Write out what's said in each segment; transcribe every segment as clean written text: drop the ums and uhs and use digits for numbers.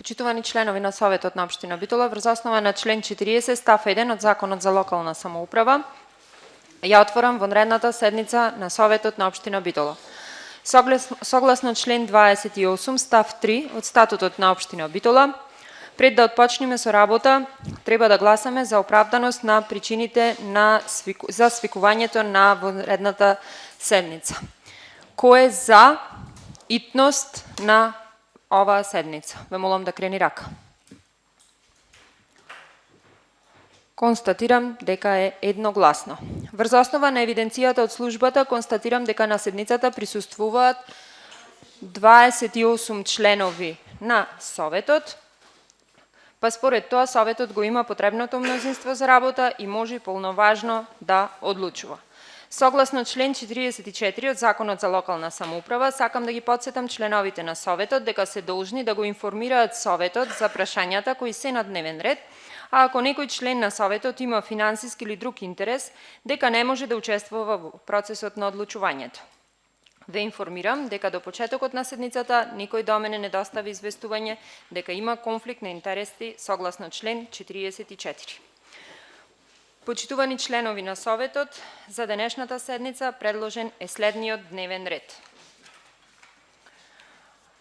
Почитувани членови на Советот на општина Битола, врз основа на член 40 став 1 од Законот за локална самоуправа, ја отворам вонредната седница на Советот на општина Битола. Согласно член 28 став 3 од Статутот на општина Битола, пред да отпочнеме со работа, треба да гласаме за оправданост на причините за свикувањето на вонредната седница. Кој е за итност на оваа седница? Ве молам да крени рака. Констатирам дека е едногласно. Врз основа на евиденцијата од службата, констатирам дека на седницата присуствуваат 28 членови на Советот, па според тоа Советот го има потребното мнозинство за работа и може полноважно да одлучува. Согласно член 44 од Законот за локална самоуправа, сакам да ги подсетам членовите на Советот дека се должни да го информираат Советот за прашањата кои се на дневен ред, а ако некој член на Советот има финансиски или друг интерес, дека не може да учествува во процесот на одлучувањето. Ве информирам дека до почетокот на седницата никој до мене не достави известување дека има конфликт на интереси согласно член 44. Почитувани членови на Советот, за денешната седница предложен е следниот дневен ред.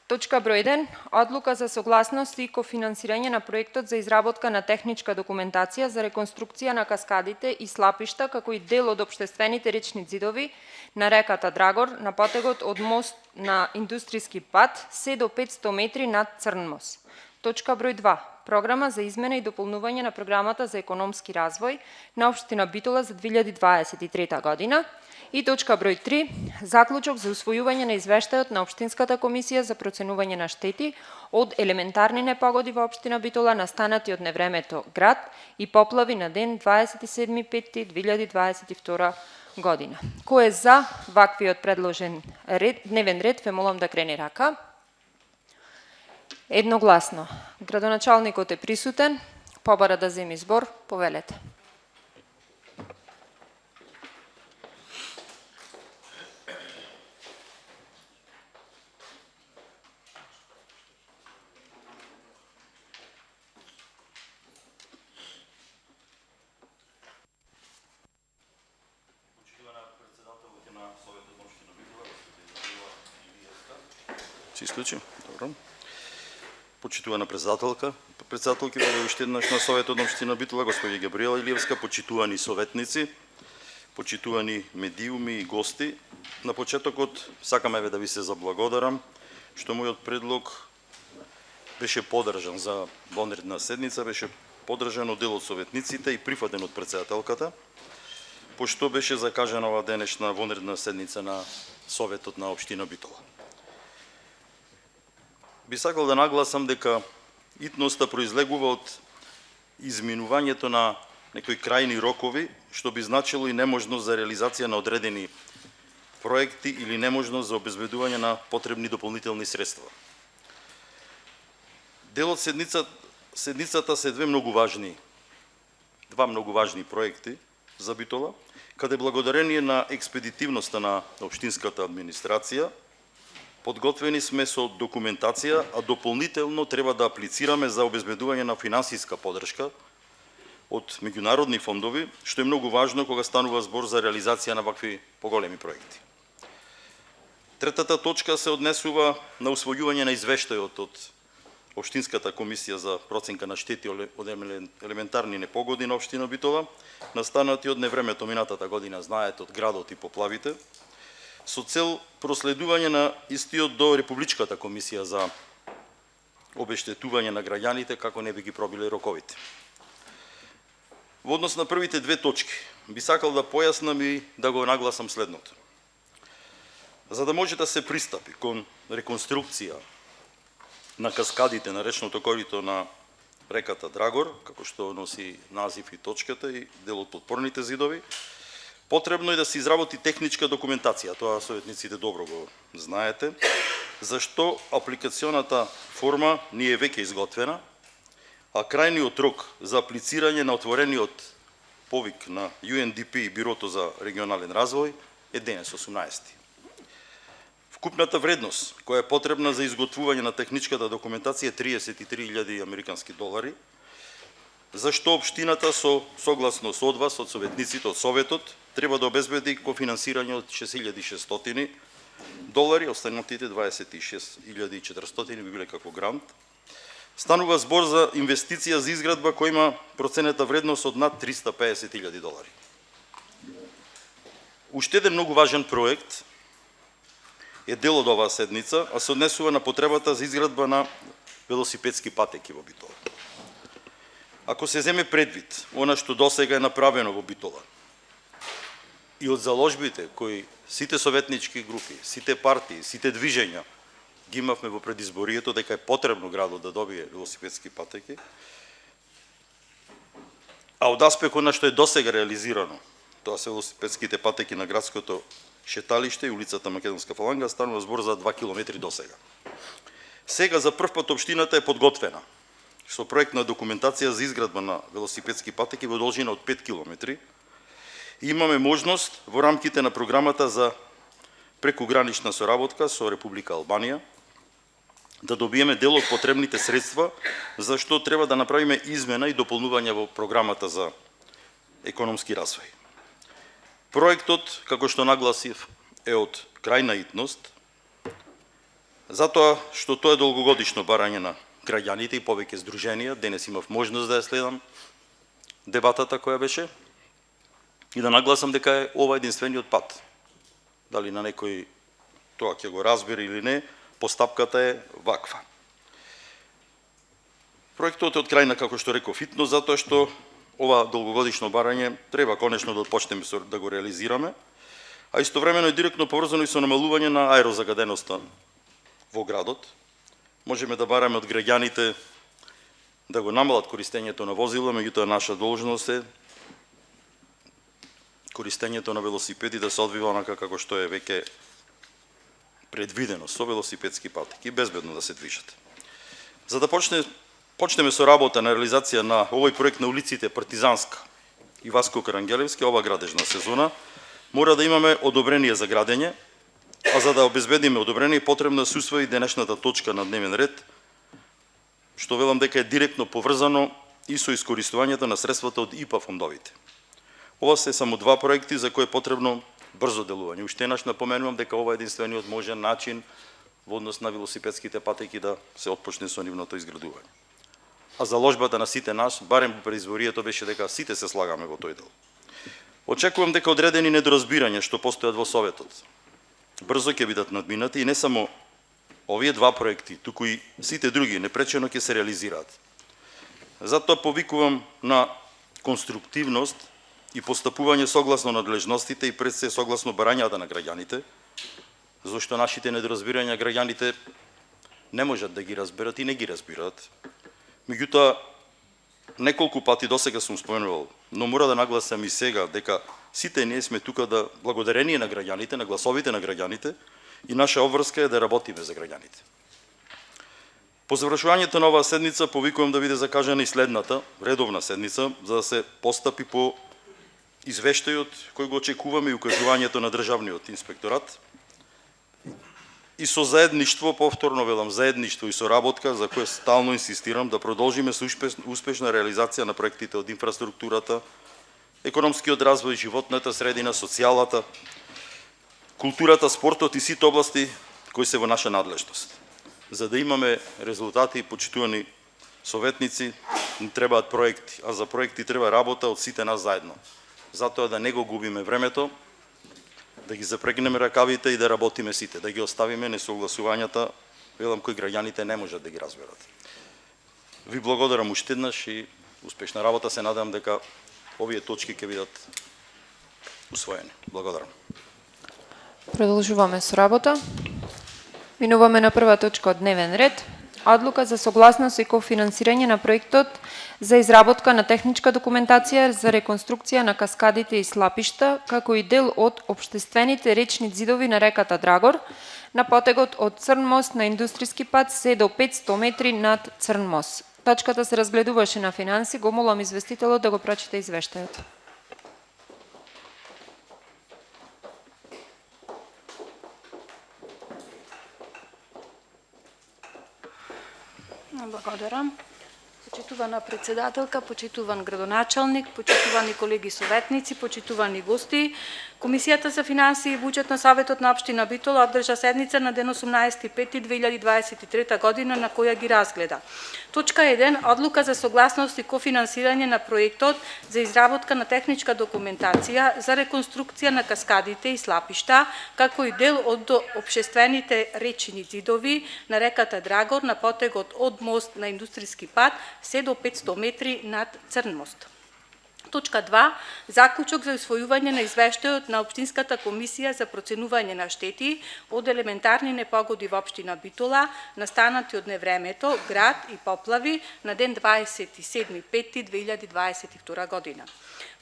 Точка број 1. Одлука за согласност и кофинансирање на проектот за изработка на техничка документација за реконструкција на каскадите и слапишта како и дел од општествените речни ѕидови на реката Драгор на потегот од мост на индустријски пат се до 500 метри над Црн мост. Точка број 2. Програма за измена и дополнување на програмата за економски развој на општина Битола за 2023 година. И точка број 3. Заклучок за усвојување на извештајот на Општинската комисија за проценување на штети од елементарни непогоди во општина Битола настанати од невремето град и поплави на ден 27.5.2022 година. Кој е за ваквиот предложен дневен ред, ве молам да крени рака. Едногласно. Градоначалникот е присутен, побара да земи збор, повелете. Се исклучи? Добро. Почитувана председателки, вели уште еднаш на Советот на општина Битола, господја Габриела Илиевска, почитувани советници, почитувани медиуми и гости. На почетокот сакам да ви се заблагодарам што мојот предлог беше подржан за вонредна седница, беше подржан од дел од советниците и прифатен од председателката, пошто беше закажана ова денешна вонредна седница на Советот на општина Битола. Би сакал да нагласам дека итноста произлегува од изминувањето на некои крајни рокови, што би значило и неможност за реализација на одредени проекти или неможност за обезбедување на потребни дополнителни средства. Дел од седницата се два многу важни проекти за Битола, каде благодарение на експедитивноста на општинската администрација подготвени сме со документација, а дополнително треба да аплицираме за обезбедување на финансиска поддршка од меѓународни фондови, што е многу важно кога станува збор за реализација на вакви поголеми проекти. Третата точка се однесува на усвојување на извештајот од Општинската комисија за проценка на штети од елементарни непогоди на општина Битола, настанати од невремето минатата година, знаете, од градот и поплавите, со цел проследување на истиот до Републичката комисија за обештетување на граѓаните како не би ги пробиле роковите. Во однос на првите две точки, би сакал да појаснам и да го нагласам следното. За да може да се пристапи кон реконструкција на каскадите на речното корито на реката Драгор, како што носи назив и точката и дел од подпорните зидови, потребно е да се изработи техничка документација, тоа советниците добро го знаете, зашто апликационата форма не е веќе изготвена, а крајниот рок за аплицирање на отворениот повик на UNDP и Бирото за регионален развој е денес 18. Вкупната вредност која е потребна за изготвување на техничката документација е 33.000 американски долари, зашто општината согласно со од вас, од советниците, од Советот, треба да обезбеди кофинансирање од 6.600 долари, останатите 26.400 би биле како грант. Станува збор за инвестиција за изградба која има проценета вредност од над 350.000 долари. Уште еден многу важен проект е дел од оваа седница, а се однесува на потребата за изградба на велосипедски патеки во Битола. Ако се земе предвид она што досега е направено во Битола и од заложбите кои сите советнички групи, сите партии, сите движења ги имавме во предизборието дека е потребно градот да добие велосипедски патеки, а од аспект на што е досега реализирано, тоа се велосипедските патеки на градското шеталиште и улицата Македонска фаланга, станува збор за 2 километри досега. Сега за прв пат општината е подготвена со проектна документација за изградба на велосипедски патеки во должина од 5 километри. Имаме можност во рамките на програмата за прекугранична соработка со Република Албанија да добиеме дел од потребните средства, за што треба да направиме измена и дополнување во програмата за економски развој. Проектот, како што нагласив, е од крајна итност, затоа што тоа е долгогодишно барање на граѓаните и повеќе здруженија. Денес имав можност да ја следам дебатата која беше и да нагласам дека е ова единствениот пат. Дали на некој тоа ќе го разбере или не, постапката е ваква. Проектот е од крајна, како што реков, итно, затоа што ова долгогодишно барање треба конечно да почнеме да го реализираме, а истовремено е директно поврзано и со намалување на аерозагаденоста во градот. Можеме да бараме од граѓаните да го намалат користењето на возила, меѓутоа наша должност е користењето на велосипеди да се одвива онака како што е веќе предвидено со велосипедски патеки, безбедно да се движат. За да почнеме со работа на реализација на овој проект на улиците Партизанска и Васко Карангелевски, ова градежна сезона, мора да имаме одобрение за градење, а за да обезбедиме одобрение потребно да се усвои денешната точка на дневен ред, што велам дека е директно поврзано и со искористувањето на средствата од ИПА фондовите. Ова се само два проекти за кои е потребно брзо делување. Уште еднаш напоменувам дека ова е единствениот можен начин во однос на велосипедските патеки да се отпочне со нивното изградување. А заложбата на сите нас, барем во предизборието, беше дека сите се слагаме во тој дел. Очекувам дека одредени недоразбирања што постојат во Советот брзо ќе бидат надминати и не само овие два проекти, туку и сите други непречено ќе се реализираат. Затоа повикувам на конструктивност и постапување согласно надлежностите и пред се согласно барањата на граѓаните, зашто нашите недоразбирања граѓаните не можат да ги разберат и не ги разбираат. Меѓутоа, неколку пати досега сум споменувал, но мора да нагласам и сега дека сите ние сме тука да благодарение на граѓаните, на гласовите на граѓаните, и наша обврска е да работиме за граѓаните. По завршувањето на оваа седница повикувам да биде закажана и следната редовна седница, за да се постапи по извештајот кој го очекуваме и укажувањето на државниот инспекторат и со заедништво, повторно велам, заедништво и соработка за кое стално инсистирам да продолжиме со успешна реализација на проектите од инфраструктурата, економскиот развој, животната средина, социјалата, културата, спортот и сите области кои се во наша надлежност. За да имаме резултати, почитувани советници, не требаат проекти, а за проекти треба работа од сите нас заедно. Затоа да не го губиме времето, да ги запрегнеме ракавите и да работиме сите, да ги оставиме несогласувањата, велам, кои граѓаните не можат да ги разберат. Ви благодарам уште еднаш и успешна работа. Се надам дека овие точки ќе бидат усвоени. Благодарам. Продолжуваме со работа. Минуваме на прва точка од дневен ред. Одлука за согласност и кофинансирање на проектот за изработка на техничка документација за реконструкција на каскадите и слапишта, како и дел од општествените речни ѕидови на реката Драгор, на потегот од Црн мост на индустријски пат се до 500 метри над Црн мост. Точката се разгледуваше на финанси, го молам известителот да го прочита извештајот. Благодарам. Почитувана председателка, почитуван градоначалник, почитувани колеги советници, почитувани гости. Комисијата за финансии и буџет на Советот на општина Битола одржа седница на ден 18.5.2023 година на која ги разгледа. Точка 1. Одлука за согласност и кофинансирање на проектот за изработка на техничка документација за реконструкција на каскадите и слапишта, како и дел од општествените речни ѕидови на реката Драгор на потегот од мост на индустријски пат се до 500 метри над Црн мост. Точка 2. Заклучок за усвојување на извештајот на Општинската комисија за проценување на штети од елементарни непогоди во општина Битола, настанати од невремето, град и поплави на ден 27.5.2022 година.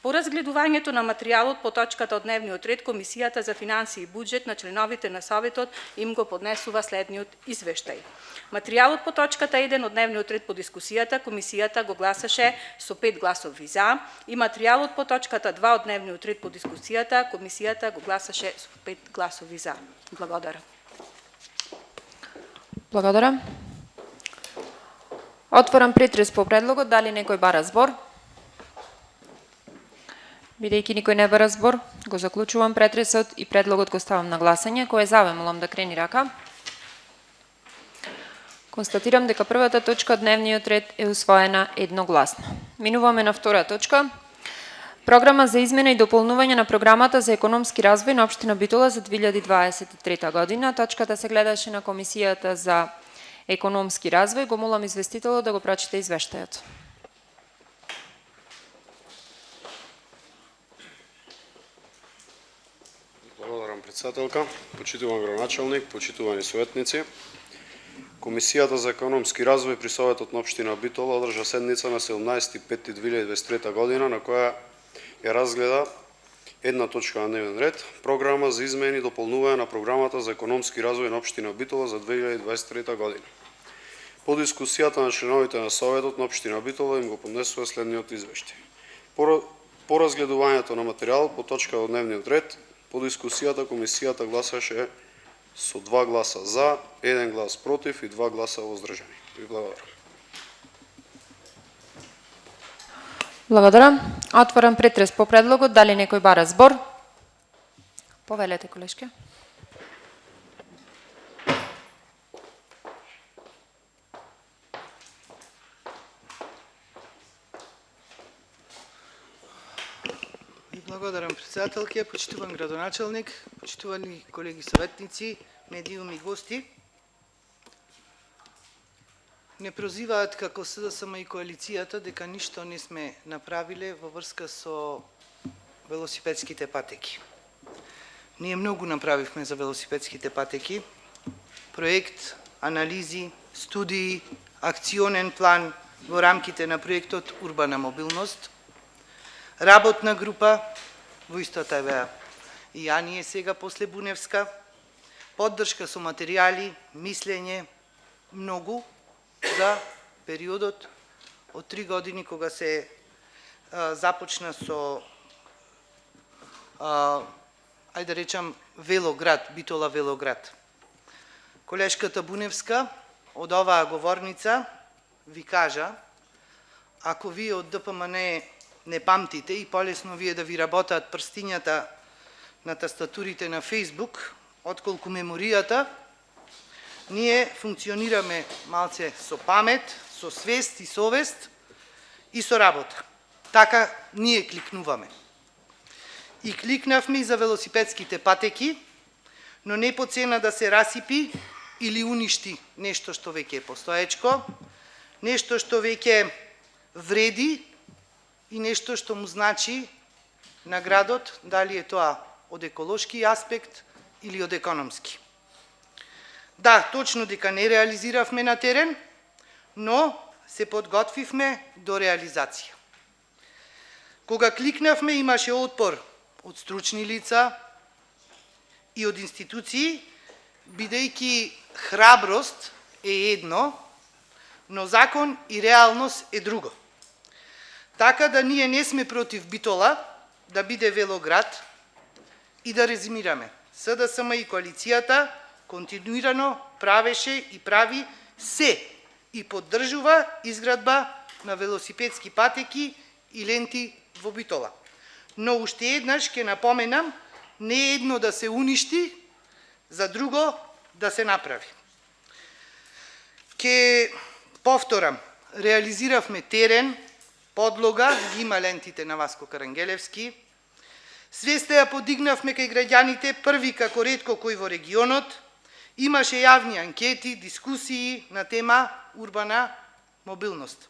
По разгледувањето на материјалот по точката од дневниот ред, Комисијата за финансии и буџет на членовите на Советот им го поднесува следниот извештај. Материјалот по точката 1 од дневниот ред по дискусијата, Комисијата го гласаше со 5 гласови за, и материјалот по точката 2 од дневниот ред по дискусијата, Комисијата го гласаше со 5 гласови за. Благодарам. Благодарам. Отворам претрес по предлогот. Дали некој бара збор? Бидејќи никој не бара збор, го заклучувам претресот и предлогот го ставам на гласање. Кој е за, ве молам да крени рака. Констатирам дека првата точка од дневниот ред е усвоена едногласно. Минуваме на втора точка. Програма за измена и дополнување на програмата за економски развој на општина Битола за 2023 година. Точката се гледаше на Комисијата за економски развој. Го молам известителот да го прочита извештајот. Благодарам, председателка, почитуван градоначалник, почитувани советници. Комисијата за економски развој при Советот на општина Битола одржа седница на 17.5.2023 година на која ја разгледа една точка на дневен ред, програма за измени и дополнување на програмата за економски развој на општина Битола за 2023 година. По дискусијата на членовите на Советот на општина Битола им го поднесува следниот извештај. По разгледувањето на материјал по точка од дневниот ред, по дискусијата Комисијата гласаше со 2 гласа за, 1 глас против и 2 гласа воздржани. Ви благодарам. Благодарам. Отворам претрес по предлогот. Дали некој бара збор? Повелете, колешке. Благодарам, председателке, почитуван градоначалник, почитувани колеги советници, медиум и гости. Не прозиваат како СДСМ и коалицијата дека ништо не сме направиле во врска со велосипедските патеки. Ние многу направивме за велосипедските патеки. Проект, анализи, студии, акционен план во рамките на проектот Урбана мобилност, работна група, во истата еве и ја ние сега после Буневска, поддршка со материјали, мислење, многу за периодот од 3 години кога се започна со ајде да речам велоград, Битола велоград. Колешката Буневска од оваа говорница ви кажа, ако вие од ДПМН не памтите и полесно вие да ви работаат прстињата на тастатурите на Фейсбук, отколку меморијата, ние функционираме малце со памет, со свест и совест и со работа. Така ние кликнуваме. И кликнавме и за велосипедските патеки, но не по цена да се расипи или уништи нешто што веќе е постоечко, нешто што веќе вреди и нешто што му значи на градот, дали е тоа од еколошки аспект или од економски. Да, точно дека не реализиравме на терен, но се подготвивме до реализација. Кога кликнавме, имаше отпор од стручни лица и од институции, бидејќи храброст е едно, но закон и реалност е друго. Така да ние не сме против Битола да биде велоград и да резимираме. СДСМ и коалицијата континуирано правеше и прави се и поддржува изградба на велосипедски патеки и ленти во Битола. Но уште еднаш ќе напоменам, не е едно да се уништи, за друго да се направи. Ке повторам, реализиравме терен, подлога, ги има лентите на Васко Карангелевски. Свеста ја подигнавме кај граѓаните, први како ретко кој во регионот. Имаше јавни анкети, дискусии на тема урбана мобилност.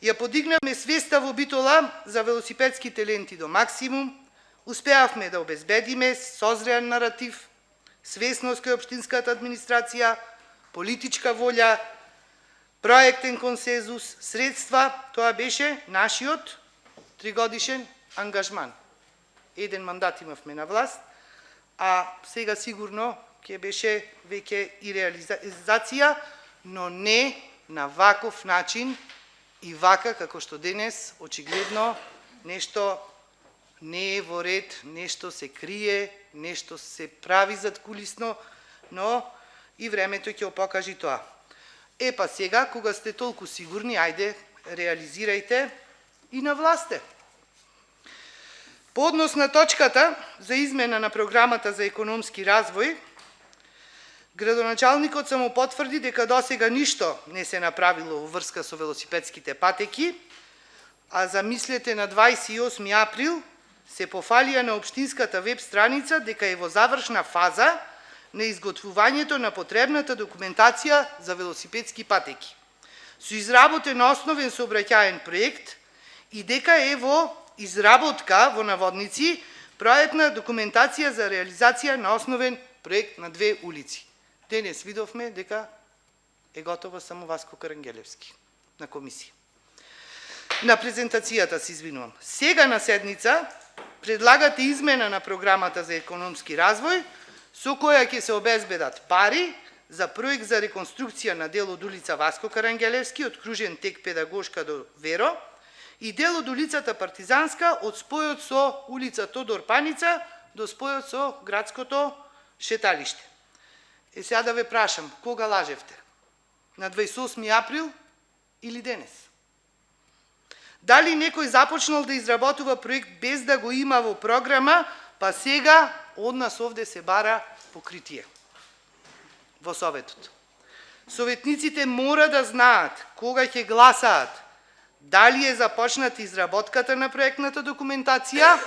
Ја подигнавме свеста во Битола за велосипедските ленти до максимум. Успеавме да обезбедиме созреан наратив, свесност кај општинската администрација, политичка волја, проектен консензус, средства. Тоа беше нашиот 3-годишен ангажман. Еден мандат имавме на власт, а сега сигурно ќе беше веќе и реализација, но не на ваков начин и вака како што денес очигледно нешто не е во ред, нешто се крие, нешто се прави задкулисно, но и времето ќе покажи тоа. Па сега, кога сте толку сигурни, ајде, реализирајте и на власте. По однос на точката за измена на програмата за економски развој, градоначалникот само потврди дека досега ништо не се направило во врска со велосипедските патеки, а замислете на 28 април се пофалија на општинската веб страница дека е во завршна фаза на изготвувањето на потребната документација за велосипедски патеки, со изработен основен сообраќаен проект и дека е во изработка во наводници проектна документација за реализација на основен проект на 2 улици. Денес видовме дека е готова само Васко Карангелевски на комисија. На презентацијата се извинувам. Сега на седница предлагате измена на програмата за економски развој, со која ќе се обезбедат пари за проект за реконструкција на дел од улица Васко Карангелевски од кружен тек Педагошка до Веро и дел од улицата Партизанска од спојот со улица Тодор Паница до спојот со градското шеталиште. Сега да ве прашам, кога лажевте? На 28 април или денес? Дали некој започнал да изработува проект без да го има во програма, па сега од нас овде се бара покритие во Советот? Советниците мора да знаат кога ќе гласаат, дали е започната изработката на проектната документација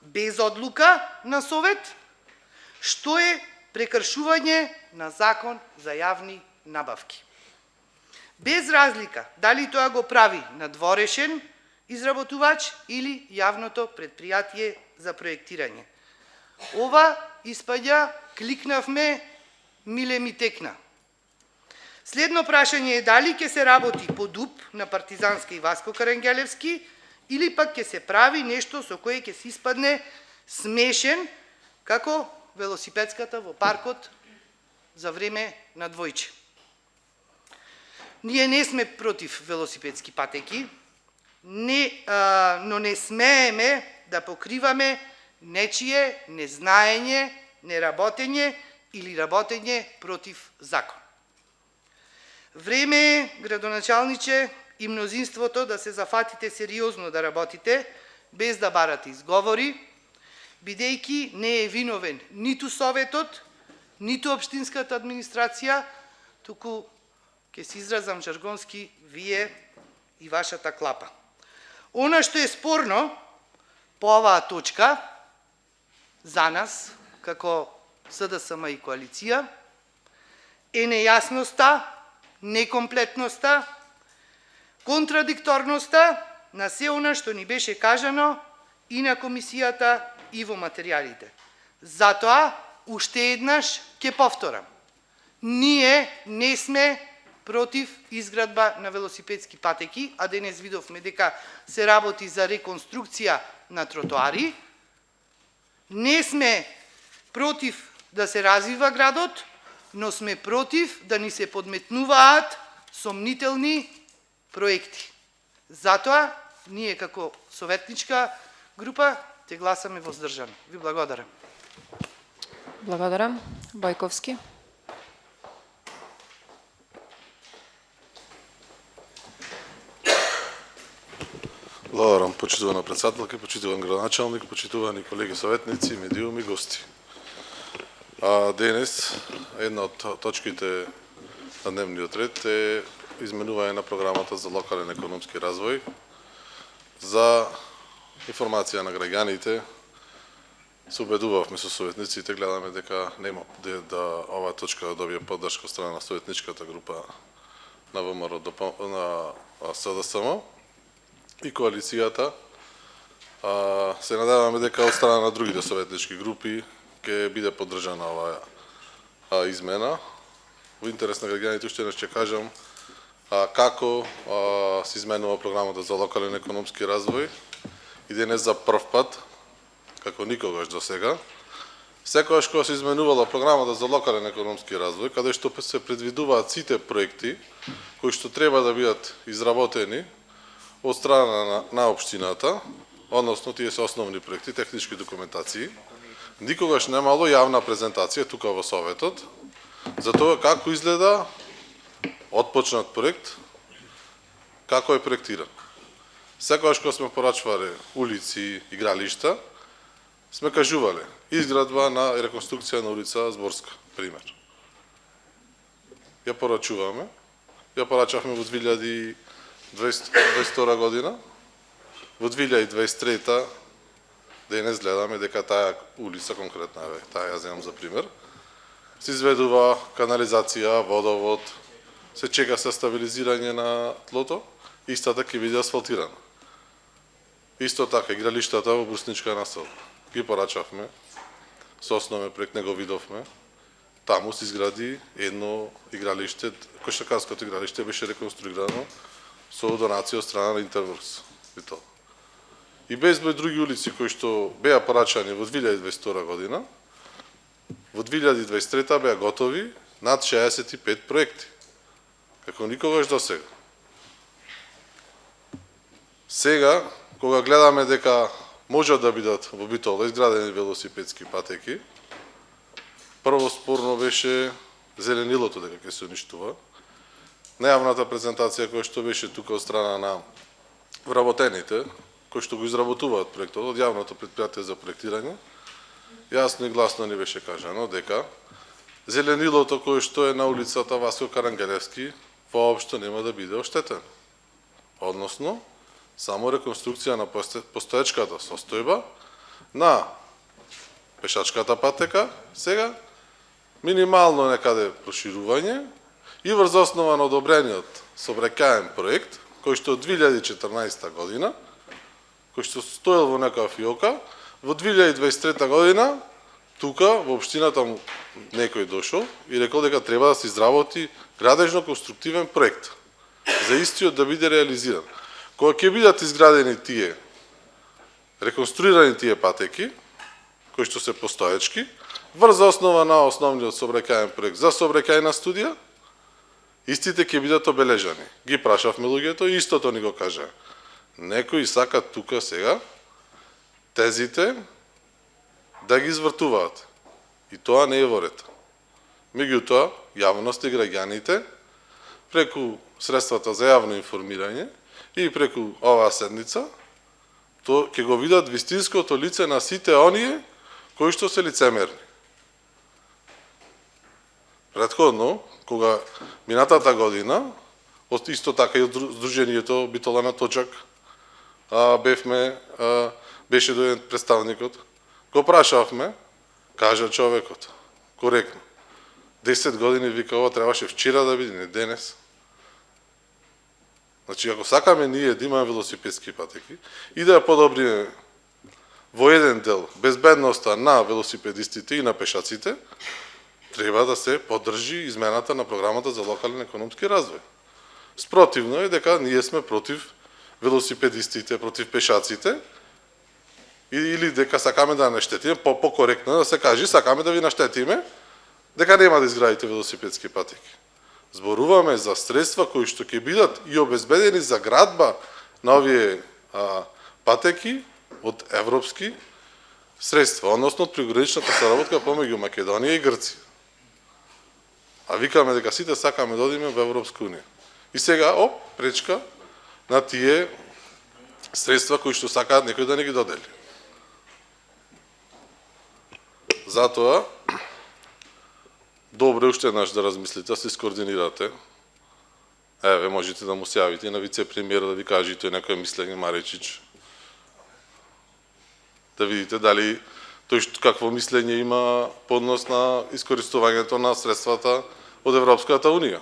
без одлука на Совет, што е прекршување на закон за јавни набавки. Без разлика дали тоа го прави надворешен изработувач или јавното предпријатие за проектирање. Ова испаѓа кликнавме, миле ми текна. Следно прашање е дали ќе се работи по ДУП на Партизанска и Васко Карангелевски или пак ќе се прави нешто со кое ќе се испадне смешен како велосипедската во паркот за време на Двојче. Ние не сме против велосипедски патеки, но не смееме да покриваме нечие незнаење, неработење или работење против закон. Време е, градоначалниче и мнозинството, да се зафатите сериозно да работите, без да барате изговори, бидејќи не е виновен ниту Советот, ниту општинската администрација, туку, ќе се изразам жаргонски, вие и вашата клапа. Она што е спорно по оваа точка, за нас, како СДСМ и коалиција, е нејасноста, некомплетноста, контрадикторноста на се она што ни беше кажано и на комисијата и во материјалите. Затоа, уште еднаш ќе повторам. Ние не сме против изградба на велосипедски патеки, а денес видовме дека се работи за реконструкција на тротоари. Не сме против да се развива градот, но сме против да ни се подметнуваат сомнителни проекти. Затоа, ние како советничка група ќе гласаме воздржано. Ви благодарам. Благодарам. Бојковски. Благодарам, почитувана председателка, почитуван градоначалник, почитувани колеги советници, медиуми, гости. Денес една од точките на дневниот ред е изменување на програмата за локален економски развој. За информација на граѓаните, се убедувавме со советниците, гледаме дека нема да оваа точка добие поддршка од страна на советничката група на ВМРО на СДСМ и коалицијата. Се надеваме дека од страна на другите советнички групи ќе биде поддржана оваа измена. Во интерес на граѓаните уште еднаш ќе кажам како се изменува програмата за локален економски развој и денес за прв пат, како никогаш до сега, секогаш кога се изменувала програмата за локален економски развој, каде што се предвидуваат сите проекти кои што треба да бидат изработени од страна на општината, односно тие се основни проекти, технички документации, никогаш немало јавна презентација тука во Советот за тоа како изгледа отпочнат проект, како е проектиран. Секогаш кога сме порачвале улици, игралишта, сме кажувале изградба на реконструкција на улица Зборска, пример. Ја порачуваме, ја порачавме во 2022 година, во 2023 денес гледаме дека таа улица конкретна, таа ја земам за пример, се изведува канализација, водовод, се чека се стабилизирање на тлото, истата ќе биде асфалтирана. Исто така игралиштата во Брусничка населба ги порачавме, со основен проект не го видовме. Таму се изгради едно игралиште, кошаркарското игралиште беше реконструирано со донација од страна на Интерворкс. И безброј други улици кои што беа порачани во 2022 година, во 2023 беа готови над 65 проекти, како никогаш до сега. Сега, кога гледаме дека може да бидат во Битола изградени велосипедски патеки, прво спорно беше зеленилото дека ќе се уништува. Најавната презентација која што беше тука од страна на вработените, кои што го изработуваат проектот од јавното претпријатие за проектирање, јасно и гласно ни беше кажано дека зеленилото кое што е на улицата Васко Карангелевски воопшто нема да биде оштетен. Односно, само реконструкција на постоечката состојба на пешачката патека, сега минимално некаде проширување и врз основа на одобрениот сообраќаен проект, кој што од 2014 година, кој што стоел во некоја фиока, во 2023 година, тука во општината некој дошол и рекол дека треба да се изработи градежно-конструктивен проект за истиот да биде реализиран. Кога ќе бидат изградени тие, реконструирани тие патеки, кои што се постоечки, врз основа на основниот сообраќаен проект за сообраќајна студија, истите ќе бидат обележани. Ги прашавме луѓето и истото ни го кажа. Некои сакат тука сега тезите да ги извртуваат. И тоа не е во ред. Меѓутоа, јавноста и граѓаните, преку средствата за јавно информирање и преку оваа седница, то ќе го видат вистинското лице на сите оние кои што се лицемерни. Претходно, кога минатата година, исто така и од Сдруженијето Битола на Точак, беше дојден представникот, го прашавме, кажа човекот, коректно. 10 години вика ова требаше вчера да биде, не денес. Значи, ако сакаме ние да имаме велосипедски патеки и да ја подобриме во еден дел безбедноста на велосипедистите и на пешаците, треба да се поддржи измената на програмата за локален економски развој. Спротивно е дека ние сме против велосипедистите, против пешаците, или дека сакаме да наштетиме, по-коректно да се каже, сакаме да ви наштетиме, дека нема да изградите велосипедски патеки. Зборуваме за средства кои што ќе бидат и обезбедени за градба на овие патеки од европски средства, односно од приграничната соработка помеѓу Македонија и Грција. А викаме дека сите сакаме да одиме во Европска унија. И сега, пречка на тие средства кои што сакаат некој да не ги додели. Затоа, добре уште еднаш да размислите, да се скоординирате. Еве, можете да му се јавите на вице-премиер да ви каже тој некој мислење Маречич. Да видите дали тој какво мислење има по однос на искористувањето на средствата од Европската Унија.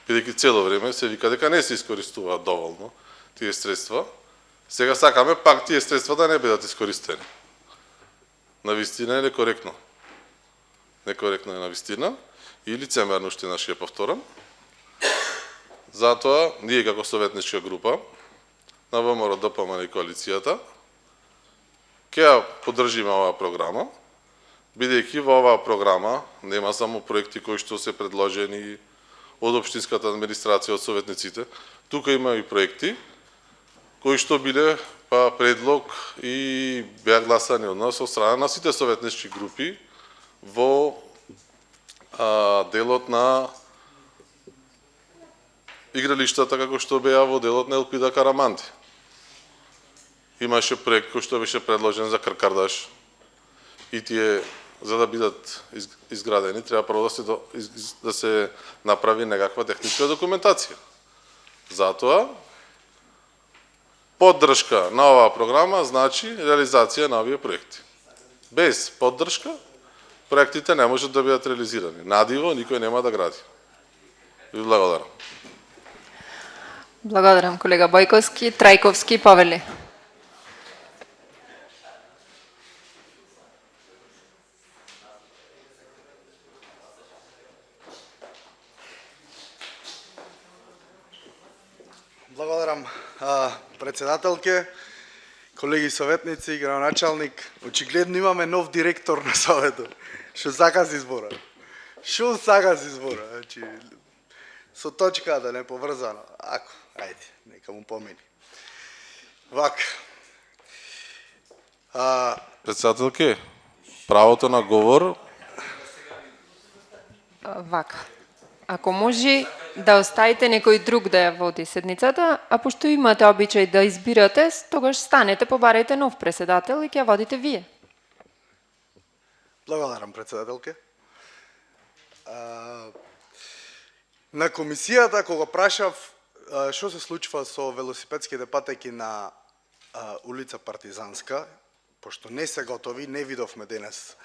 Бидејќи цело време се вика дека не се искористуваат доволно тие средства, сега сакаме пак тие средства да не бидат искористени. Навистина е некоректно. Некоректно е навистина и лицемерно ще наши ја повторам. Затоа, ние како советничка група на ВМРО ДПМН и коалицијата ќе ја поддржиме оваа програма, бидејќи во оваа програма нема само проекти кои што се предложени од општинската администрација, од советниците, тука има и проекти кои што биле предлог и беа гласани од нас од страна на сите советнички групи во делот на игралиштата како што беа во делот на Елпида Караманти. Имаше проект кој што беше предложен за Каркардаш и тие за да бидат изградени треба прво да се направи некаква техничка документација. Затоа поддршка на оваа програма значи реализација на овие проекти. Без поддршка проектите не можат да бидат реализирани. Надиво никој нема да гради. Ви благодарам. Благодарам, колега Бојковски. Трајковски, Павеле. Благодарам, председателке, колеги советници, градоначалник. Очигледно имаме нов директор на Советот. Што сака се избора. Што сака се избора. Значи, со точката не поврзано. Ако, ајде, нека му помини. Вака. Председателке, правото на говор. Вака. Ако може да оставите некој друг да ја води седницата, а пошто имате обичај да избирате, тогаш станете, побарајте нов председател и ќе ја водите вие. Благодарам, председателке. На комисијата, кога прашав што се случува со велосипедските патеки на улица Партизанска, пошто не се готови, не видовме денес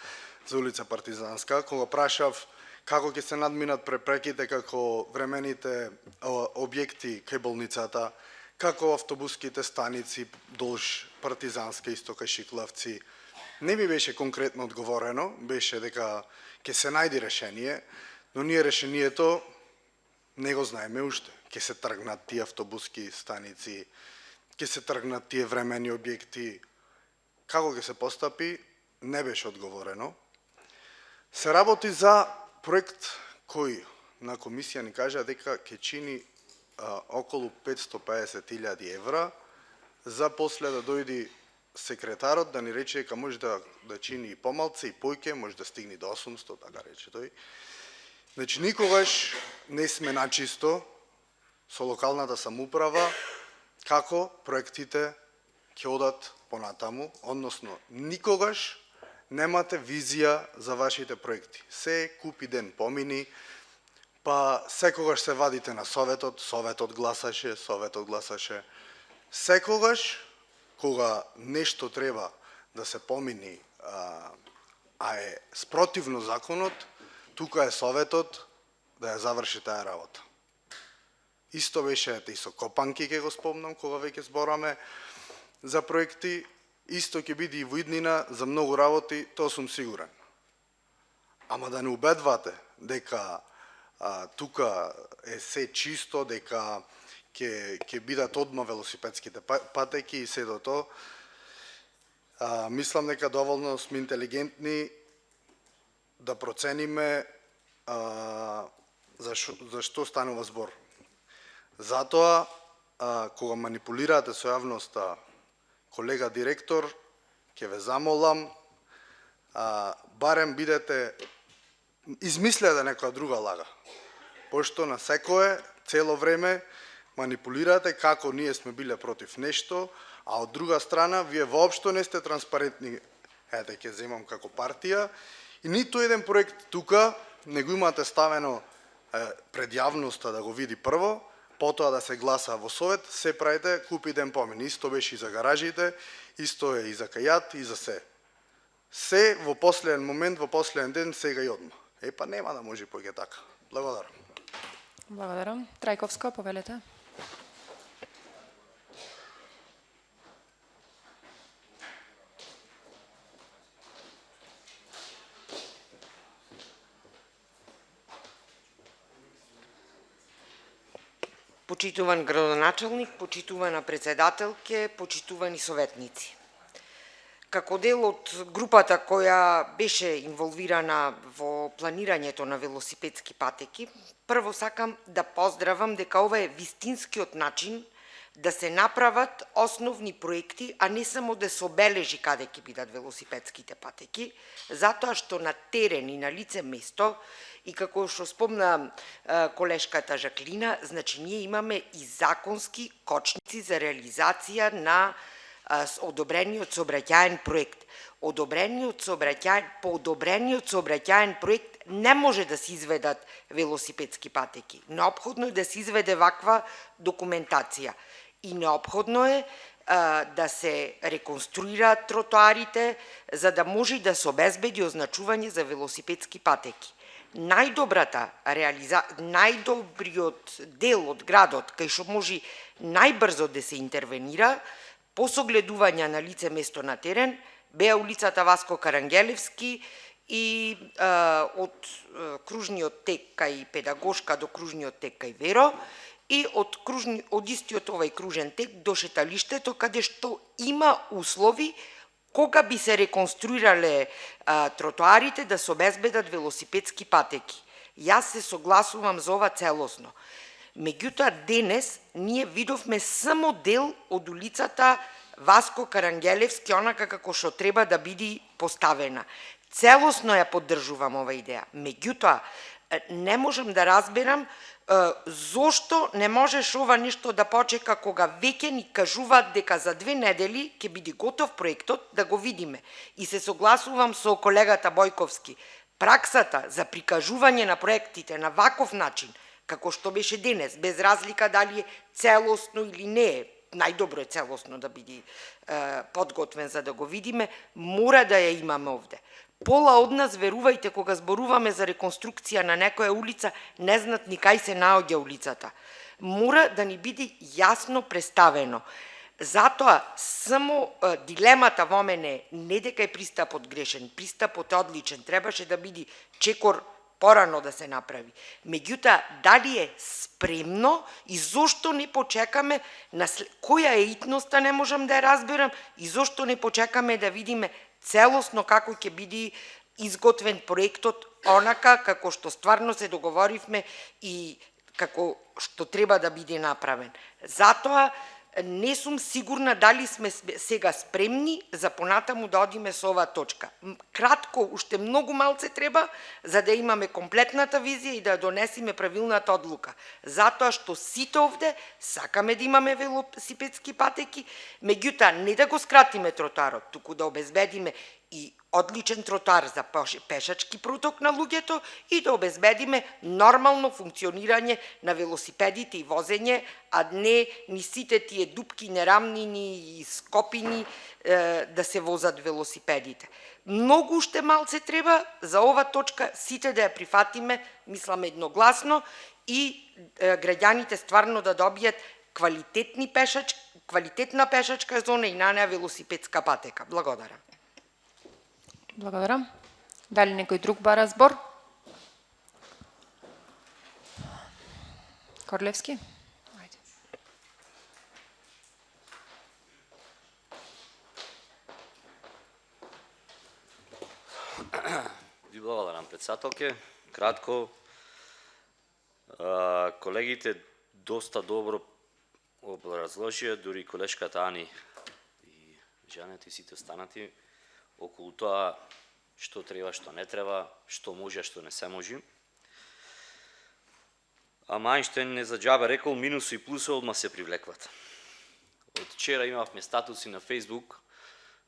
за улица Партизанска, кога прашав како ќе се надминат препреките како времените објекти кај болницата, како автобуските станици долж Партизанска, исто кај Шиклавци, не ми беше конкретно одговорено, беше дека ќе се најди решение, но ние решението не го знаеме уште. Ќе се тргнат тие автобуски станици, ќе се тргнат тие времени објекти. Како ќе се постапи, не беше одговорено. Се работи за проект кој на комисија ни кажа дека ќе чини околу 550.000 евра, за после да дојди секретарот да ни рече дека може да чини и помалце и појќе, може да стигне до 800, така рече тој. Значи никогаш не сме начисто со локалната самоуправа како проектите ќе одат понатаму, односно никогаш немате визија за вашите проекти. Се купи ден помини, па секогаш се вадите на Советот, Советот гласаше. Секогаш, кога нешто треба да се помини, а е спротивно законот, тука е Советот да ја заврши таа работа. Исто беше и со Копанки, ќе го спомнам, кога веќе збораме за проекти, исто ќе биде и во иднина за многу работи, тоа сум сигурен. Ама да не убедвате дека тука е се чисто, дека ќе бидат одма велосипедските патеки и се до тоа, мислам дека доволно сме интелигентни да процениме за што станува збор. Затоа, кога манипулирате со јавноста, колега директор, ќе ве замолам, барем бидете, измислете некоја друга лага. Пошто на секое, цело време, манипулирате како ние сме биле против нешто, а од друга страна вие воопшто не сте транспарентни, ќе земам како партија, и ниту еден проект тука не го имате ставено пред јавноста да го види прво, потоа да се гласа во совет, се правите купи ден помин. Исто беше и за гаражите, исто е и за кајат, и за се. Се во последен момент, во последен ден, сега и одма. Па нема да може поќе така. Благодарам. Благодарам. Трајковска, повелете. Почитуван градоначалник, почитувана председателке, почитувани советници. Како дел од групата која беше инволвирана во планирањето на велосипедски патеки, прво сакам да поздравам дека ова е вистинскиот начин да се направат основни проекти, а не само да се обележи каде ќе бидат велосипедските патеки, затоа што на терен и на лице место, и како што спомна колешката Жаклина, значи ние имаме и законски кочници за реализација на одобрениот сообраќаен проект. По одобрениот сообраќаен проект не може да се изведат велосипедски патеки. Неопходно е да се изведе ваква документација. И неопходно е да се реконструираат тротоарите, за да може да се обезбеди означување за велосипедски патеки. Најдобриот дел од градот, кај што може најбрзо да се интервенира, по согледување на лице место на терен, беа улицата Васко Карангелевски и од кружниот тек кај Педагошка до кружниот тек кај Веро, и од истиот овај кружен тек до шеталиштето, каде што има услови кога би се реконструирале тротоарите да се обезбедат велосипедски патеки. Јас се согласувам за ова целосно. Меѓутоа, денес ние видовме само дел од улицата Васко Карангелевски, онака како што треба да биде поставена. Целосно ја поддржувам ова идеја. Меѓутоа, не можам да разберам зошто не можеш ова нешто да почека кога веќе ни кажуваат дека за 2 недели ќе биде готов проектот, да го видиме. И се согласувам со колегата Бојковски. Праксата за прикажување на проектите на ваков начин, како што беше денес, без разлика дали е целосно или не е, најдобро е целосно да биде подготвен за да го видиме, мора да ја имаме овде. Пола од нас, верувајте, кога зборуваме за реконструкција на некоја улица, не знат ни кај се наоѓа улицата. Мора да ни биде јасно представено. Затоа, само дилемата во мене не дека е пристапот грешен, пристапот е одличен, требаше да биде чекор порано да се направи. Меѓутоа, дали е спремно и зошто не почекаме, која е итноста не можам да ја разберам, и зошто не почекаме да видиме целосно како ќе биде изготвен проектот, онака како што стварно се договоривме и како што треба да биде направен. Затоа не сум сигурна дали сме сега спремни за понатаму да одиме со оваа точка. Кратко, уште многу малце треба за да имаме комплетната визија и да донесеме правилната одлука. Затоа што сите овде сакаме да имаме велосипедски патеки, меѓутоа не да го скратиме тротоарот, туку да обезбедиме и одличен тротоар за пешачки проток на луѓето и да обезбедиме нормално функционирање на велосипедите и возење, а не ни сите тие дупки, нерамнини и скопини да се возат велосипедите. Многу уште малце треба за ова точка сите да ја прифатиме, мислам едногласно, и граѓаните стварно да добијат квалитетна пешачка зона и на неа велосипедска патека. Благодарам. Благодарам. Дали некој друг бара збор? Корлевски? Ајде. Ви благодарам, председателке. Кратко, колегите доста добро образложија, дури колешката Ани и Жанет и сите останати, околу тоа што треба, што не треба, што може, што не се може. ама Айнштейн не за џабе рекол, минуси и плюси одма се привлекват. Од вчера имавме статуси на Фейсбук,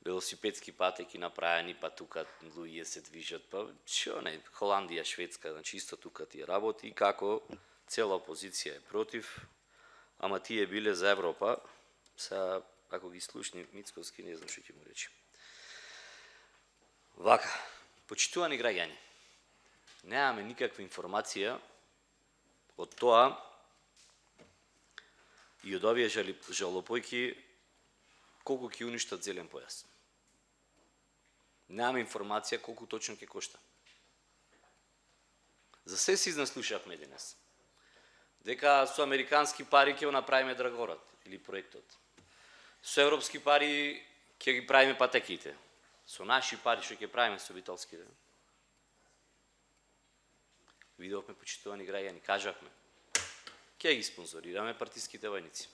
велосипедски патеки направени, па тука луѓе се движат, па што не, Холандија, Шведска, значи исто тука тие работи, и како цела опозиција е против, ама тие биле за Европа, сега ако ги слушни Мицковски, не знам што ќе му речи. Вака, почитувани граѓани, немаме никаква информација од тоа и од овие жалопојки колку ќе уништат зелен појас. Немаме информација колку точно ќе кошта. За се си изнаслушавме денес. Дека со американски пари ќе го направиме Драгорат или проектот. Со европски пари ќе ги правиме патеките. Со наши пари што ќе правиме со битолските. Видовме, почитувани граѓани, кажавме. Ќе ги спонзорираме партиските војници.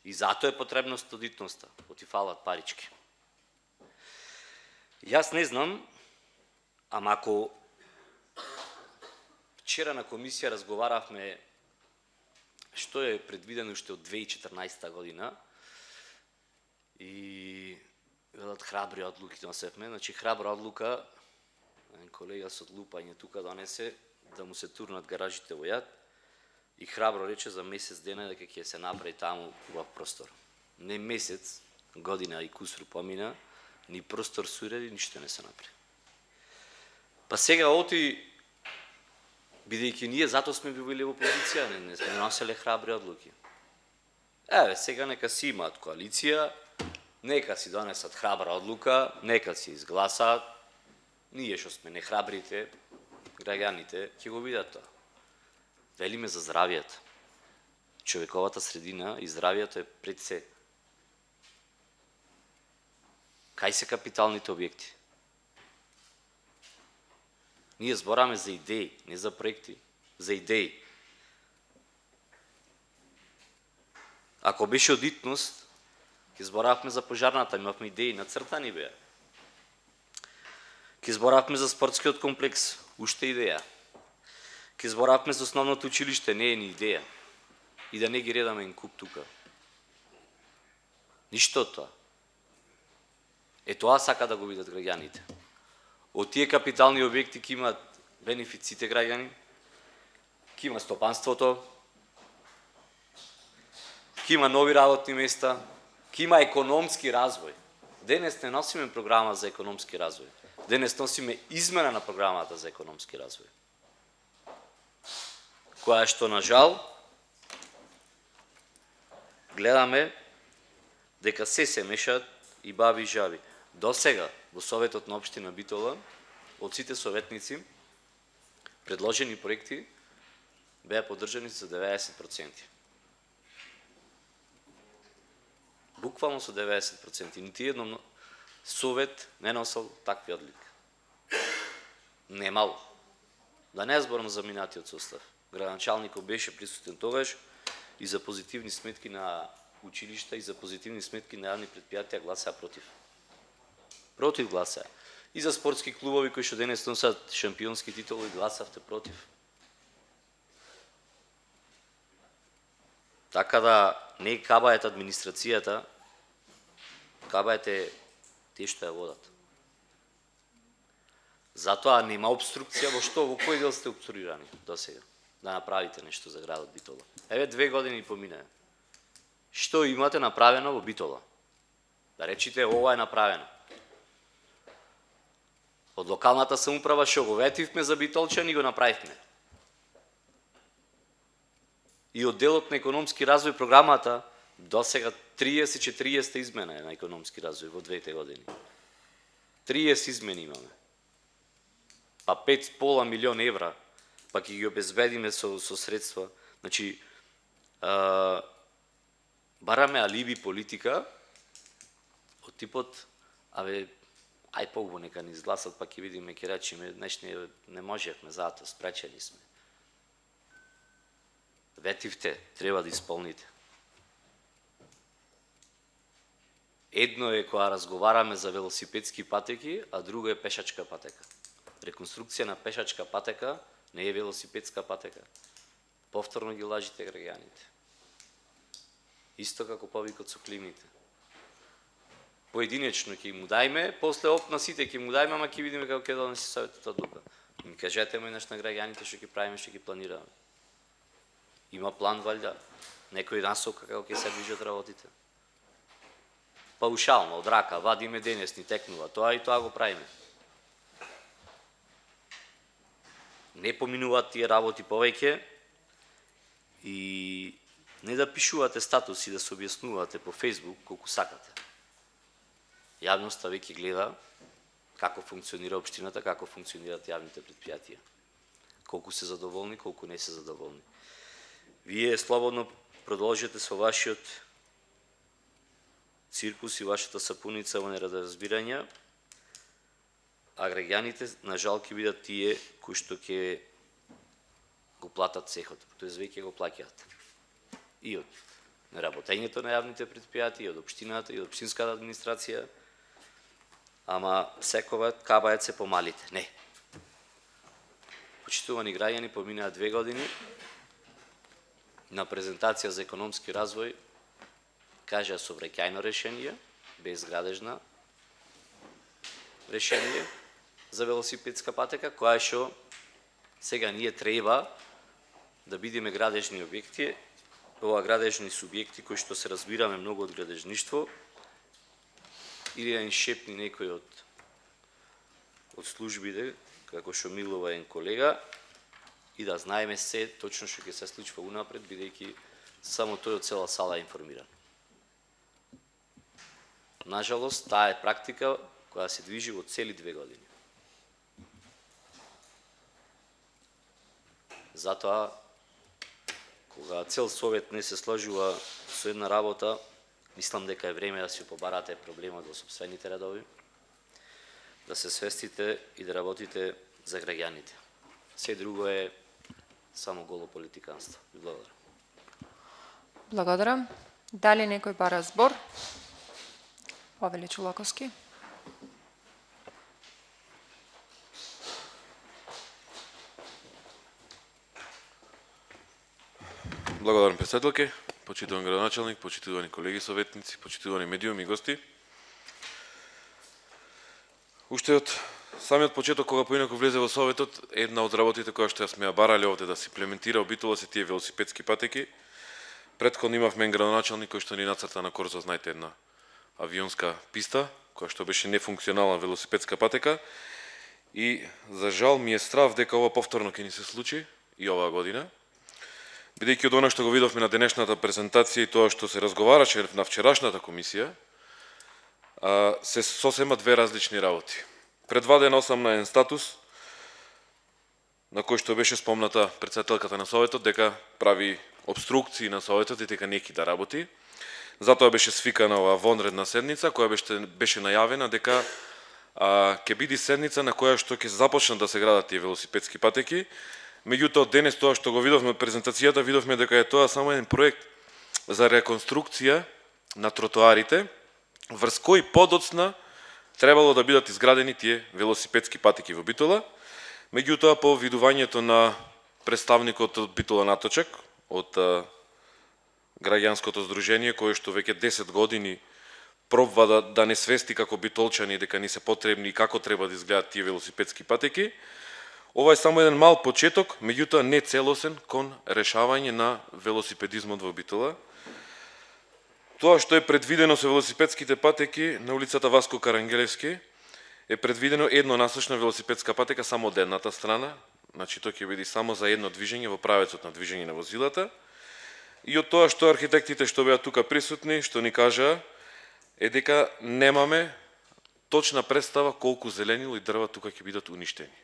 И зато е потребна стодитноста, оти фалат парички. Јас не знам, ама ако вчера на комисија разговаравме што е предвидено уште од 2014 година и велат храбри одлуки донесевме, значи храбра одлука, колега со лупање тука донесе да му се турнат гаражите во јад и храбро рече за месец дена дека ќе се направи таму убав простор. Не месец, година и кусур помина, ни простор се уреди, ништо не се направи. Па сега оти, бидејќи ние затоа сме били во опозиција, не сме носеле храбри одлуки. Еве, сега нека си имаат коалиција, нека си донесат храбра одлука, нека си изгласаат, ние што сме нехрабрите, граѓаните, ќе го видат тоа. Велиме за здравието. Човековата средина и здравието е пред се. Кај се капиталните објекти? Ние збораме за идеи, не за проекти, за идеи. Ако беше одитност, ќе зборавме за пожарната, имавме идеи, нацртани беа. Ќе зборавме за спортскиот комплекс, уште идеја. Ќе зборавме за основното училиште, не е ни идеја. И да не ги редаме ен куп тука. Ништо тоа. Е тоа сака да го видат граѓаните. Од тие капитални објекти ќе имат бенефиците граѓани, ќе има стопанството, ќе има нови работни места, ќе има економски развој. Денес не носиме програма за економски развој. Денес носиме измена на програмата за економски развој. Која што на жал гледаме дека се мешаат и баби и жаби. До сега во Советот на општина Битола од сите советници предложени проекти беа поддржани за 90%. Буквално со 90%. Нити едно совет не носел такви одлики. Немало. Да не зборам за минатиот состав. Градоначалникот беше присутен тогаш и за позитивни сметки на училишта и за позитивни сметки на јавни предпријатија гласаа против. Против гласаа. И за спортски клубови кои што денес носат шампионски титули гласавте против. Така да не кабајат администрацијата, кабајате тие што ја водат. Затоа нема обструкција во што, во кој дел сте обструирани до сега, да направите нешто за градот Битола. Еве 2 години поминаа. Што имате направено во Битола? Да речите ова е направено. Од локалната самоуправа што го ветивме за битолчани го направивме. И од делот на економски развој програмата до сега 30-40 измена е на економски развој во 2 години. 30 измени имаме. Па 5,5 милион евра, па ќе ги обезбедиме со средства. Значи, бараме алиби политика од типот, ај Богу нека ни изгласат, па ќе видиме, ќе речеме, не можевме, затоа спречени сме. Ветивте, треба да исполните. Едно е кога разговараме за велосипедски патеки, а друго е пешачка патека. Реконструкција на пешачка патека не е велосипедска патека. повторно ги лажите граѓаните. Исто како повикот со климните. Поединечно ќе му дајме, после на сите ќе му дајме, ама ќе видиме како ќе донесе Советот одлука. Ми кажете ме на граѓаните што ќе правиме, што ќе планираме. Има план валјда, некој насока како ќе се движат работите. Паушално, од рака, вадиме денес, ни текнува, тоа и тоа го правиме. Не поминуваат тие работи повеќе и не да пишувате статуси, да се објаснувате по Facebook колку сакате. Јавноста веќе гледа како функционира општината, како функционираат јавните предпријатија. Колку се задоволни, колку не се задоволни. Вие слободно продолжете со вашиот циркус и вашата сапуница во неразбирања, а граѓаните, на жал, ќе бидат тие кои што ќе го платат цехот, тоест веќе го плаќаат. И од неработењето на јавните предпријатија, и од општината, и од општинската администрација, ама секогаш кабајат се помалите. Не. Почитувани граѓани, поминаа 2 години на презентација за економски развој, кажа сообраќајно решение, безградежна решение за велосипедска патека, која што сега ние треба да бидеме градежни објекти, ова градежни субјекти кои што се разбираме многу од градежништво, или да ни шепни некој од службите, како што Милова е колега, и да знаеме се точно што ќе се случува унапред, бидејќи само тој од цела сала е информиран. Нажалост, таа е практика која се движи во цели 2 години. Затоа, кога цел совет не се сложува со една работа, мислам дека е време да си побарате проблемот во сопствените редови, да се свестите и да работите за граѓаните. Се друго е само голо политиканство. Благодарам. Благодарам. Дали некој бара збор? Павеле Чулаковски. Благодарам, председателке, почитуван градоначалник, почитувани колеги советници, почитувани медиуми и гости. Уште од самиот почеток, кога поинаку влезе во Советот, една од работите која што ја сме ја барале овде да се имплементира Битола се тие велосипедски патеки. Претходно имавме градоначалник кој што ни нацрта на Корзо, знаете, една авионска писта, која што беше нефункционална велосипедска патека. И за жал ми е страв дека ова повторно ќе ни се случи и оваа година. Бидејќи од она што го видовме на денешната презентација и тоа што се разговараше на вчерашната комисија, се сосема 2 различни работи. Предваден 8 статус, на кој што беше спомната председателката на Советот, дека прави обструкции на Советот и дека неки да работи. Затоа беше свикана оваа вонредна седница, која беше најавена дека ќе биде седница на која што ќе започнат да се градат тие велосипедски патеки. Меѓутоа, денес тоа што го видовме од презентацијата, видовме дека е тоа само еден проект за реконструкција на тротоарите, врз кој подоцна требало да бидат изградени тие велосипедски патеки во Битола. Меѓутоа, по видувањето на представникот од Битола Наточак, од граѓанското здружение, кој што веќе 10 години пробва да не свести како битолчани дека ни се потребни и како треба да изгледаат тие велосипедски патеки, ова е само еден мал почеток, меѓутоа не целосен кон решавање на велосипедизмот во Битола. Тоа што е предвидено со велосипедските патеки на улицата Васко Карангелевски е предвидено еднонасочна велосипедска патека само од едната страна, значи тоа ќе биде само за едно движење во правецот на движење на возилата. И од тоа што архитектите што беа тука присутни, што ни кажаа, е дека немаме точна представа колку зеленило и дрва тука ќе бидат уништени.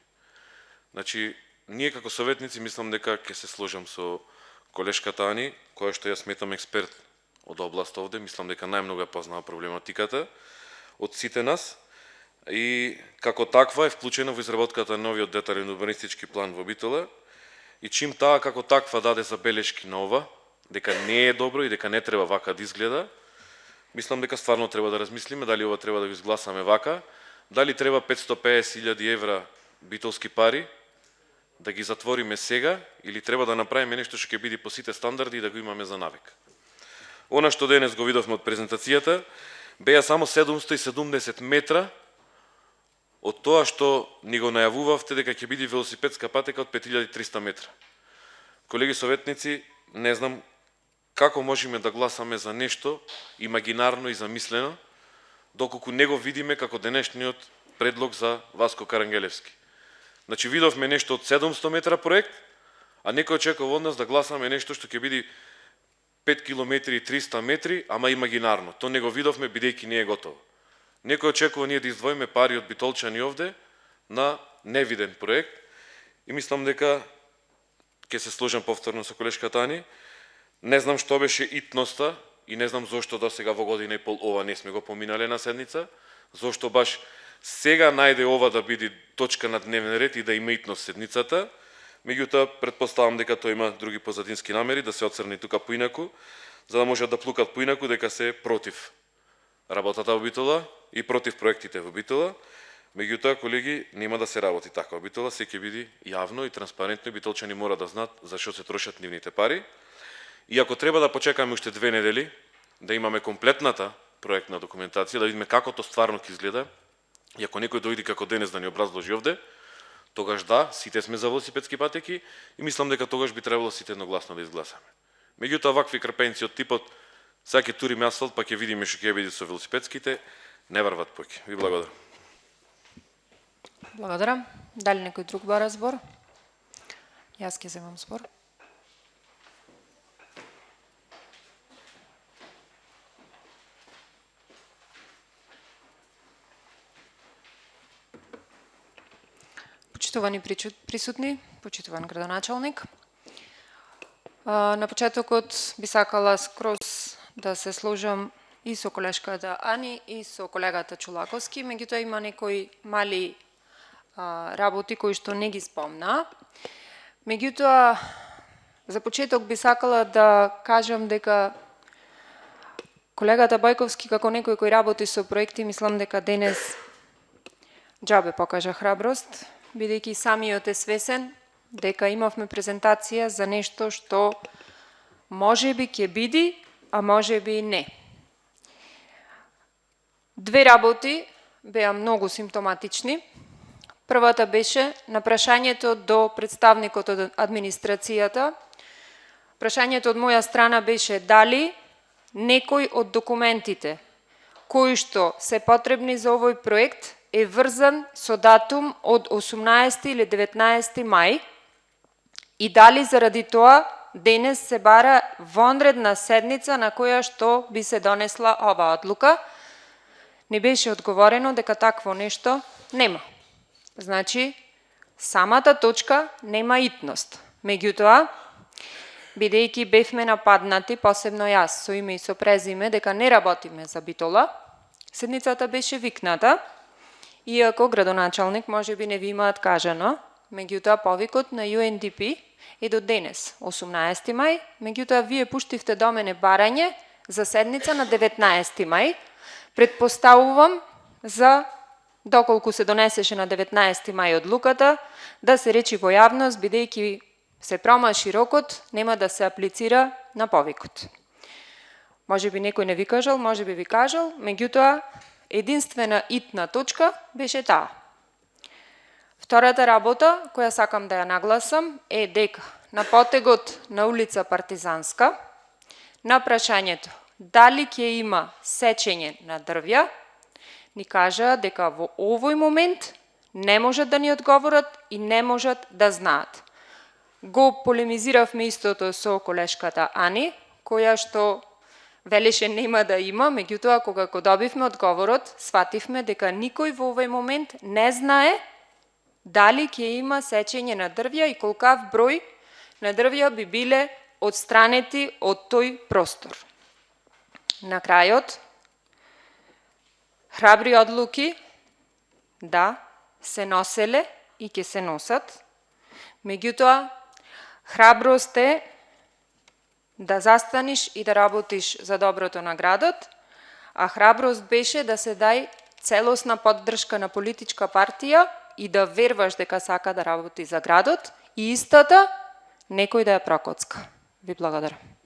Значи, ние како советници мислам дека ќе се сложам со колешката Ани, која што ја сметам експерт од област овде, мислам дека најмногу ја познава проблематиката од сите нас и како таква е вклучена во изработката на новиот детален урбанистички план во Битола и чим таа како таква даде забелешки на ова, дека не е добро и дека не треба вака да изгледа, мислам дека стварно треба да размислиме дали ова треба да го изгласаме вака, дали треба 550.000 евра битолски пари да ги затвориме сега или треба да направиме нешто што ќе биде по сите стандарди и да го имаме за навик. Она што денес го видовме од презентацијата, беа само 770 метра од тоа што ни го најавувавте дека ќе биде велосипедска патека од 5300 метра. Колеги советници, не знам како можеме да гласаме за нешто имагинарно и замислено, доколку не го видиме како денешниот предлог за Васко Карангелевски. Значи, видовме нешто од 700 метра проект, а некој очекува од нас да гласаме нешто што ќе биде 5 км и 300 метри, ама имагинарно. То не го видовме, бидејќи не е готово. Некој очекува ние да издвоиме пари од битолчани овде на невиден проект и мислам дека ќе се сложам повторно со колешката Ани. Не знам што беше итноста и не знам зошто до сега во година и пол ова не сме го поминале на седница, зошто баш сега најде ова да биде точка на дневен ред и да има итност седницата. Меѓутоа, предпоставам дека тој има други позадински намери да се оцрни тука поинаку, за да можат да плукат поинаку дека се против работата во Битола и против проектите во Битола. Меѓутоа, колеги, нема да се работи така во Битола, се ќе биде јавно и транспарентно и битолчани мора да знаат за што се трошат нивните пари. И ако треба да почекаме уште 2 недели, да имаме комплетната проектна документација, да видиме како тоа стварно ќе изгледа, и ако некој дојде како денес да ни образложи овде, тогаш да, сите сме за велосипедски патеки и мислам дека тогаш би требало сите едногласно да изгласаме. Меѓутоа, вакви крпенци од типот сега ќе туриме асфалт, па ќе видиме што ќе биде со велосипедските, не врват поќе. Ви благодарам. Благодарам. Дали некој друг бара збор? Јас ќе земам збор. Почитувани присутни, почитуван градоначалник. На почетокот би сакала скроз да се сложам и со колешката Ани и со колегата Чулаковски, меѓутоа има некои мали работи кои што не ги спомна. Меѓутоа, за почеток би сакала да кажам дека колегата Бајковски како некој кој работи со проекти, мислам дека денес џабе покажа храброст, бидејќи самиот е свесен дека имавме презентација за нешто што можеби ќе биде, а можеби не. Две работи беа многу симптоматични. Првата беше на прашањето до представникот од администрацијата. Прашањето од моја страна беше дали некој од документите кои што се потребни за овој проект е врзан со датум од 18 или 19 мај и дали заради тоа денес се бара вонредна седница на која што би се донесла оваа одлука. Не беше одговорено дека такво нешто нема. Значи, самата точка нема итност. Меѓутоа, бидејќи бевме нападнати, посебно јас, со име и со презиме, дека не работиме за Битола, седницата беше викната, иако градоначалник може би не ви имаат кажано, меѓутоа повикот на UNDP е до денес, 18 мај, меѓутоа вие пуштивте до мене барање за седница на 19 мај, предпоставувам за доколку се донесеше на 19 мај одлуката, да се речи во јавност, бидејќи се промаши рокот, нема да се аплицира на повикот. Може би некој не ви кажал, може би ви кажал, меѓутоа, единствена итна точка беше таа. Втората работа, која сакам да ја нагласам, е дека на потегот на улица Партизанска, на прашањето дали ќе има сечење на дрвја, ни кажа дека во овој момент не можат да ни одговорат и не можат да знаат. Го полемизиравме истото со колешката Ани, која што велеше нема да има, меѓутоа кога го добивме одговорот, свативме дека никој во овој момент не знае дали ќе има сечење на дрвја и колкав број на дрвја би биле одстранети од тој простор. На крајот, храбри одлуки, да, се носеле и ќе се носат, меѓутоа, храброст е да застаниш и да работиш за доброто на градот, а храброст беше да се дај целосна поддршка на политичка партија и да верваш дека сака да работи за градот и истата, некој да ја прокоцка. Ви благодарам.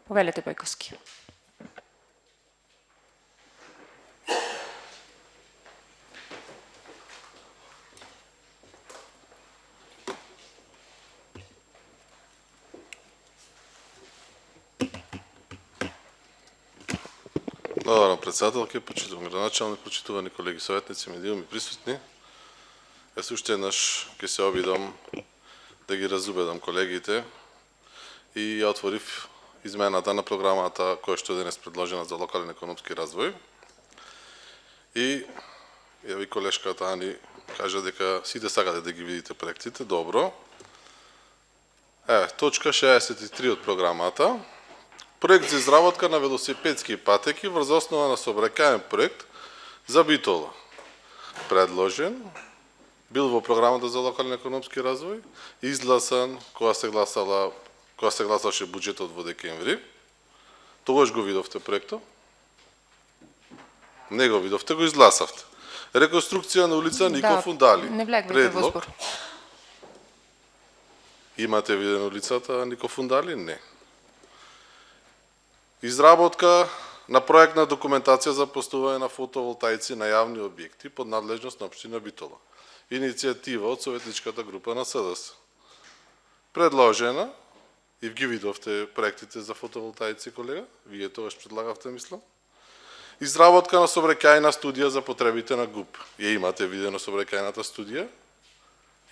Повелете, Бојковски. Благодарам, председателке, почитувам градоначалник, почитувани колеги советници, медиуми присутни. Јас уште еднаш ќе се обидам да ги разубедам колегите и ја отворив измената на програмата која што е денес предложена за локален економски развој. И ја ви колешката Ани кажа дека сите сакате да ги видите проектите, добро. Точка 63 од програмата. Проект за изработка на велосипедски патеки врз основа на сообраќаен проект за Битола. Предложен, бил во програмата за локален економски развој, изгласан кога се гласаше буџетот во декември. Тогаш го видовте проектот? Не го видовте, го изгласавте. Реконструкција на улица Нико Фундали. Не влегвајте во збор. Имате видено улицата Нико Фундали? Не. Изработка на проектна документација за поставување на фотоволтаици на јавни објекти под надлежност на општина Битола. Иницијатива од советничката група на СДС. Предложена, и ги видовте проектите за фотоволтаици, колега, вие тогаш предлагавте, мислам. Изработка на сообраќајна студија за потребите на ГУП. Ја имате видено сообраќајната студија?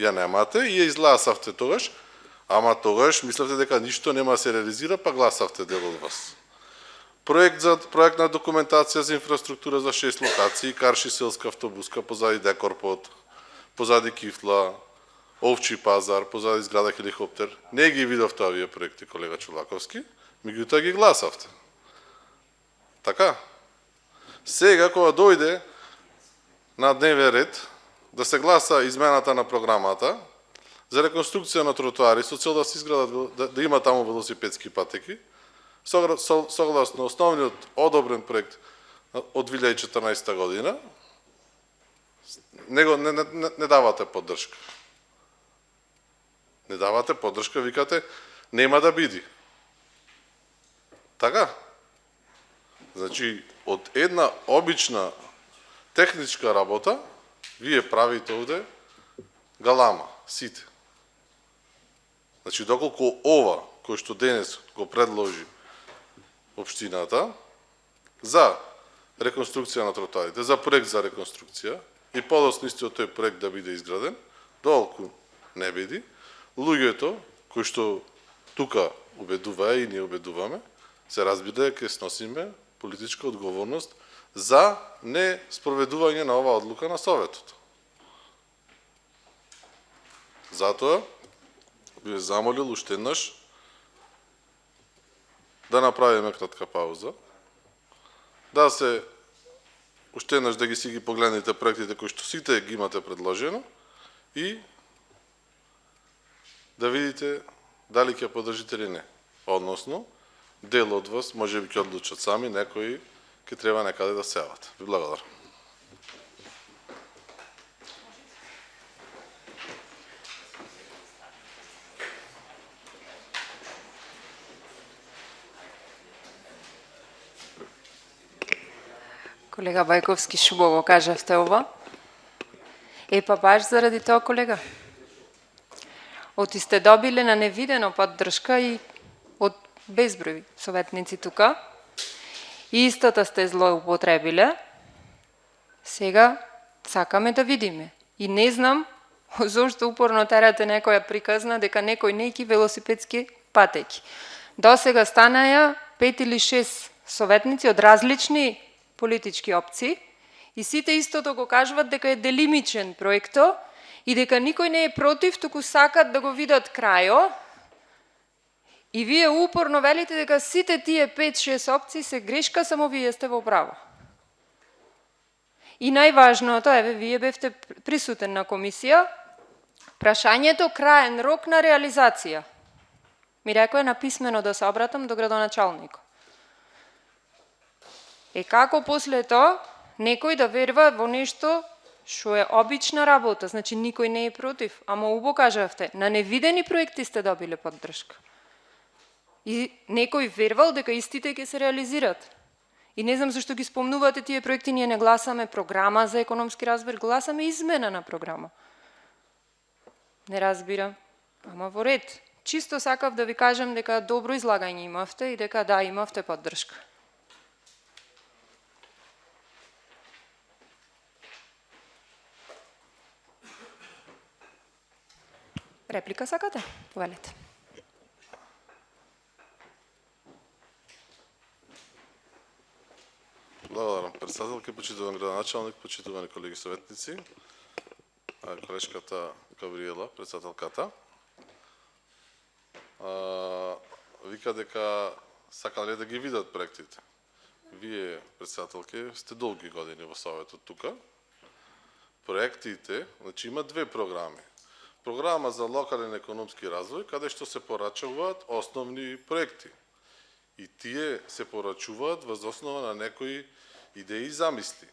Ја немате и ја изгласавте тогаш, ама тогаш мислевте дека ништо нема да се реализира, па гласавте дел од вас. Проектна документација за инфраструктура за 6 локации, Карши селска автобуска, позади Декорпот, позади Кифла, Овчи пазар, позади зграда Хеликоптер. Не ги видовте овие проекти, колега Чулаковски, меѓутоа ги гласавте. Така? Сега, кога дојде на дневен ред да се гласа измената на програмата за реконструкција на тротоари со цел да се изградат, да има таму велосипедски патеки, согласно основниот одобрен проект од 2014 година, не давате поддршка. Не давате поддршка, викате, нема да биде. Така? Значи, од една обична техничка работа, вие правите овде галама, сите. Значи, доколку ова, кој што денес го предложи општината, за реконструкција на тротоарите, за проект за реконструкција, и подоцна истиот тој проект да биде изграден, доколку не биде, луѓето, кои што тука убедуваа и ние убедуваме, се разбира дека ќе сносиме политичка одговорност за неспроведување на оваа одлука на Советот. Затоа би замолил уште еднаш да направиме кратка пауза, да се уште еднаш да си ги погледнете проектите кои што сите ги имате предложено и да видите дали ќе поддржите или не. Односно, дел од вас може би ќе одлучат сами, некои ќе треба некаде да сеат. Ви благодарам. Колега Бајковски, шубаво кажавте ова. Па баш заради тоа, колега. Оти сте добиле на невидено поддршка и од безброј советници тука. И истата сте злоупотребиле. Сега сакаме да видиме. И не знам зошто упорно терате некоја приказна дека некој неки велосипедски патеки. До сега станаја 5 или 6 советници од различни политички опции и сите истото го кажуват дека е делимичен проекто и дека никој не е против, туку сакат да го видат крајо. И вие упорно велите дека сите тие 5-6 опции се грешка, само вие сте во право. И најважното, еве, вие бевте присутен на комисија, прашањето краен рок на реализација. Ми рекоа написмено да се обратам до градоначалникот. Како после тоа некој да верува во нешто што е обична работа, значи никој не е против, ама убо кажавте, на невидени проекти сте добиле поддршка. И некој вервал дека истите ќе се реализират. И не знам зашто ги спомнувате тие проекти, ние не гласаме програма за економски развој, гласаме измена на програма. Не разбирам, ама во ред. Чисто сакав да ви кажам дека добро излагање имавте и дека да, имавте поддршка. Реплика сакате? Повелете. Благодарам, председателка, почитуван градоначалник, почитувани колеги советници, колешката Габриела, председателката. Вика дека сакале да ги видат проектите. Вие, председателки, сте долги години во Советот тука. Проектите, значи има две програми. Програма за локален економски развој, каде што се порачуваат основни проекти. И тие се порачуваат воз основа на некои идеи и замисли.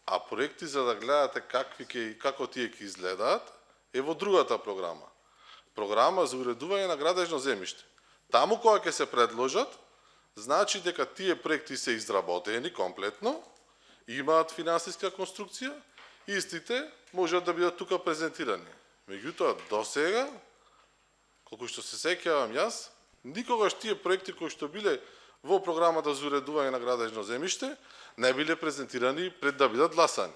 А проекти за да гледате како тие ќе изгледаат е во другата програма. Програма за уредување на градежно земјиште. Таму кога ќе се предложат, значи дека тие проекти се изработени комплетно, имаат финансиска конструкција, истите можат да бидат тука презентирани. Меѓутоа, до сега, колку што се сеќавам јас, никогаш тие проекти кои што биле во програмата за уредување на градежно земјиште не биле презентирани пред да бидат гласани.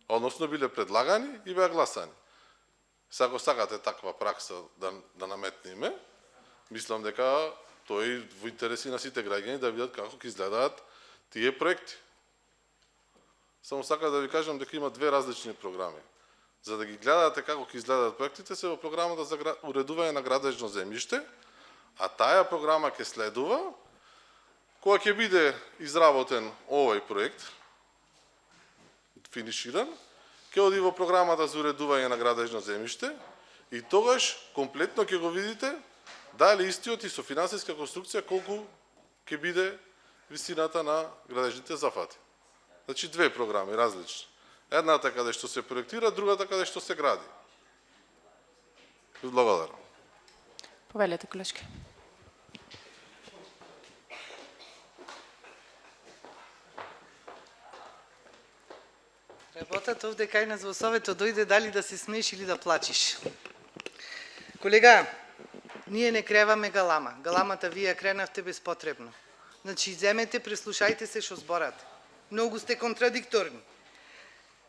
Односно биле предлагани и беа гласани. Ако сакате таква пракса да наметнеме, мислам дека тој во интереси на сите граѓани да видат како ќе изгледаат тие проекти. Само сакам да ви кажам дека има две различни програми. За да ги гледате како ќе изгледаат проектите се во програмата за уредување на градежно земјиште, а таа програма ќе следува кога ќе биде изработен овој проект, финиширан, ќе оди во програмата за уредување на градежно земјиште и тогаш комплетно ќе го видите дали истиот и со финансиска конструкција колку ќе биде висината на градежните зафати. Значи две програми различни. Едната каде што се проектира, другата каде што се гради. Благодарам. Повелете, колешки. Работата овде кај нас во Советот дојде дали да се смееш или да плачиш. Колега, ние не креваме галама. Галамата вие кренавте безпотребно. Значи, земете, преслушајте се што зборате. Многу сте контрадикторни.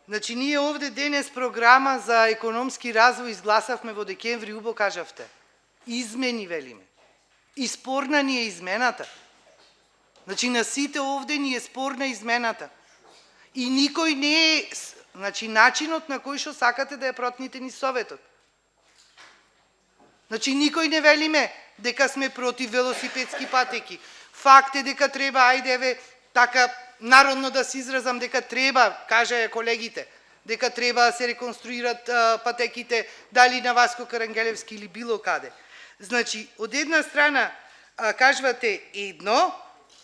Значи, ние овде денес програма за економски развој изгласавме во декември, убо кажавте. Измени, велиме. И спорна ни е измената. Значи, на сите овде ни е спорна измената. И никој не е, значи, начинот на кој што сакате да ја протните ни Советот. Значи, никој не велиме дека сме против велосипедски патеки. Факт е дека треба, ајде, еве, така, народно да се изразам, дека треба, кажа колегите, дека треба да се реконструират патеките, дали на Васко Карангелевски или било каде. Значи, од една страна, кажвате едно,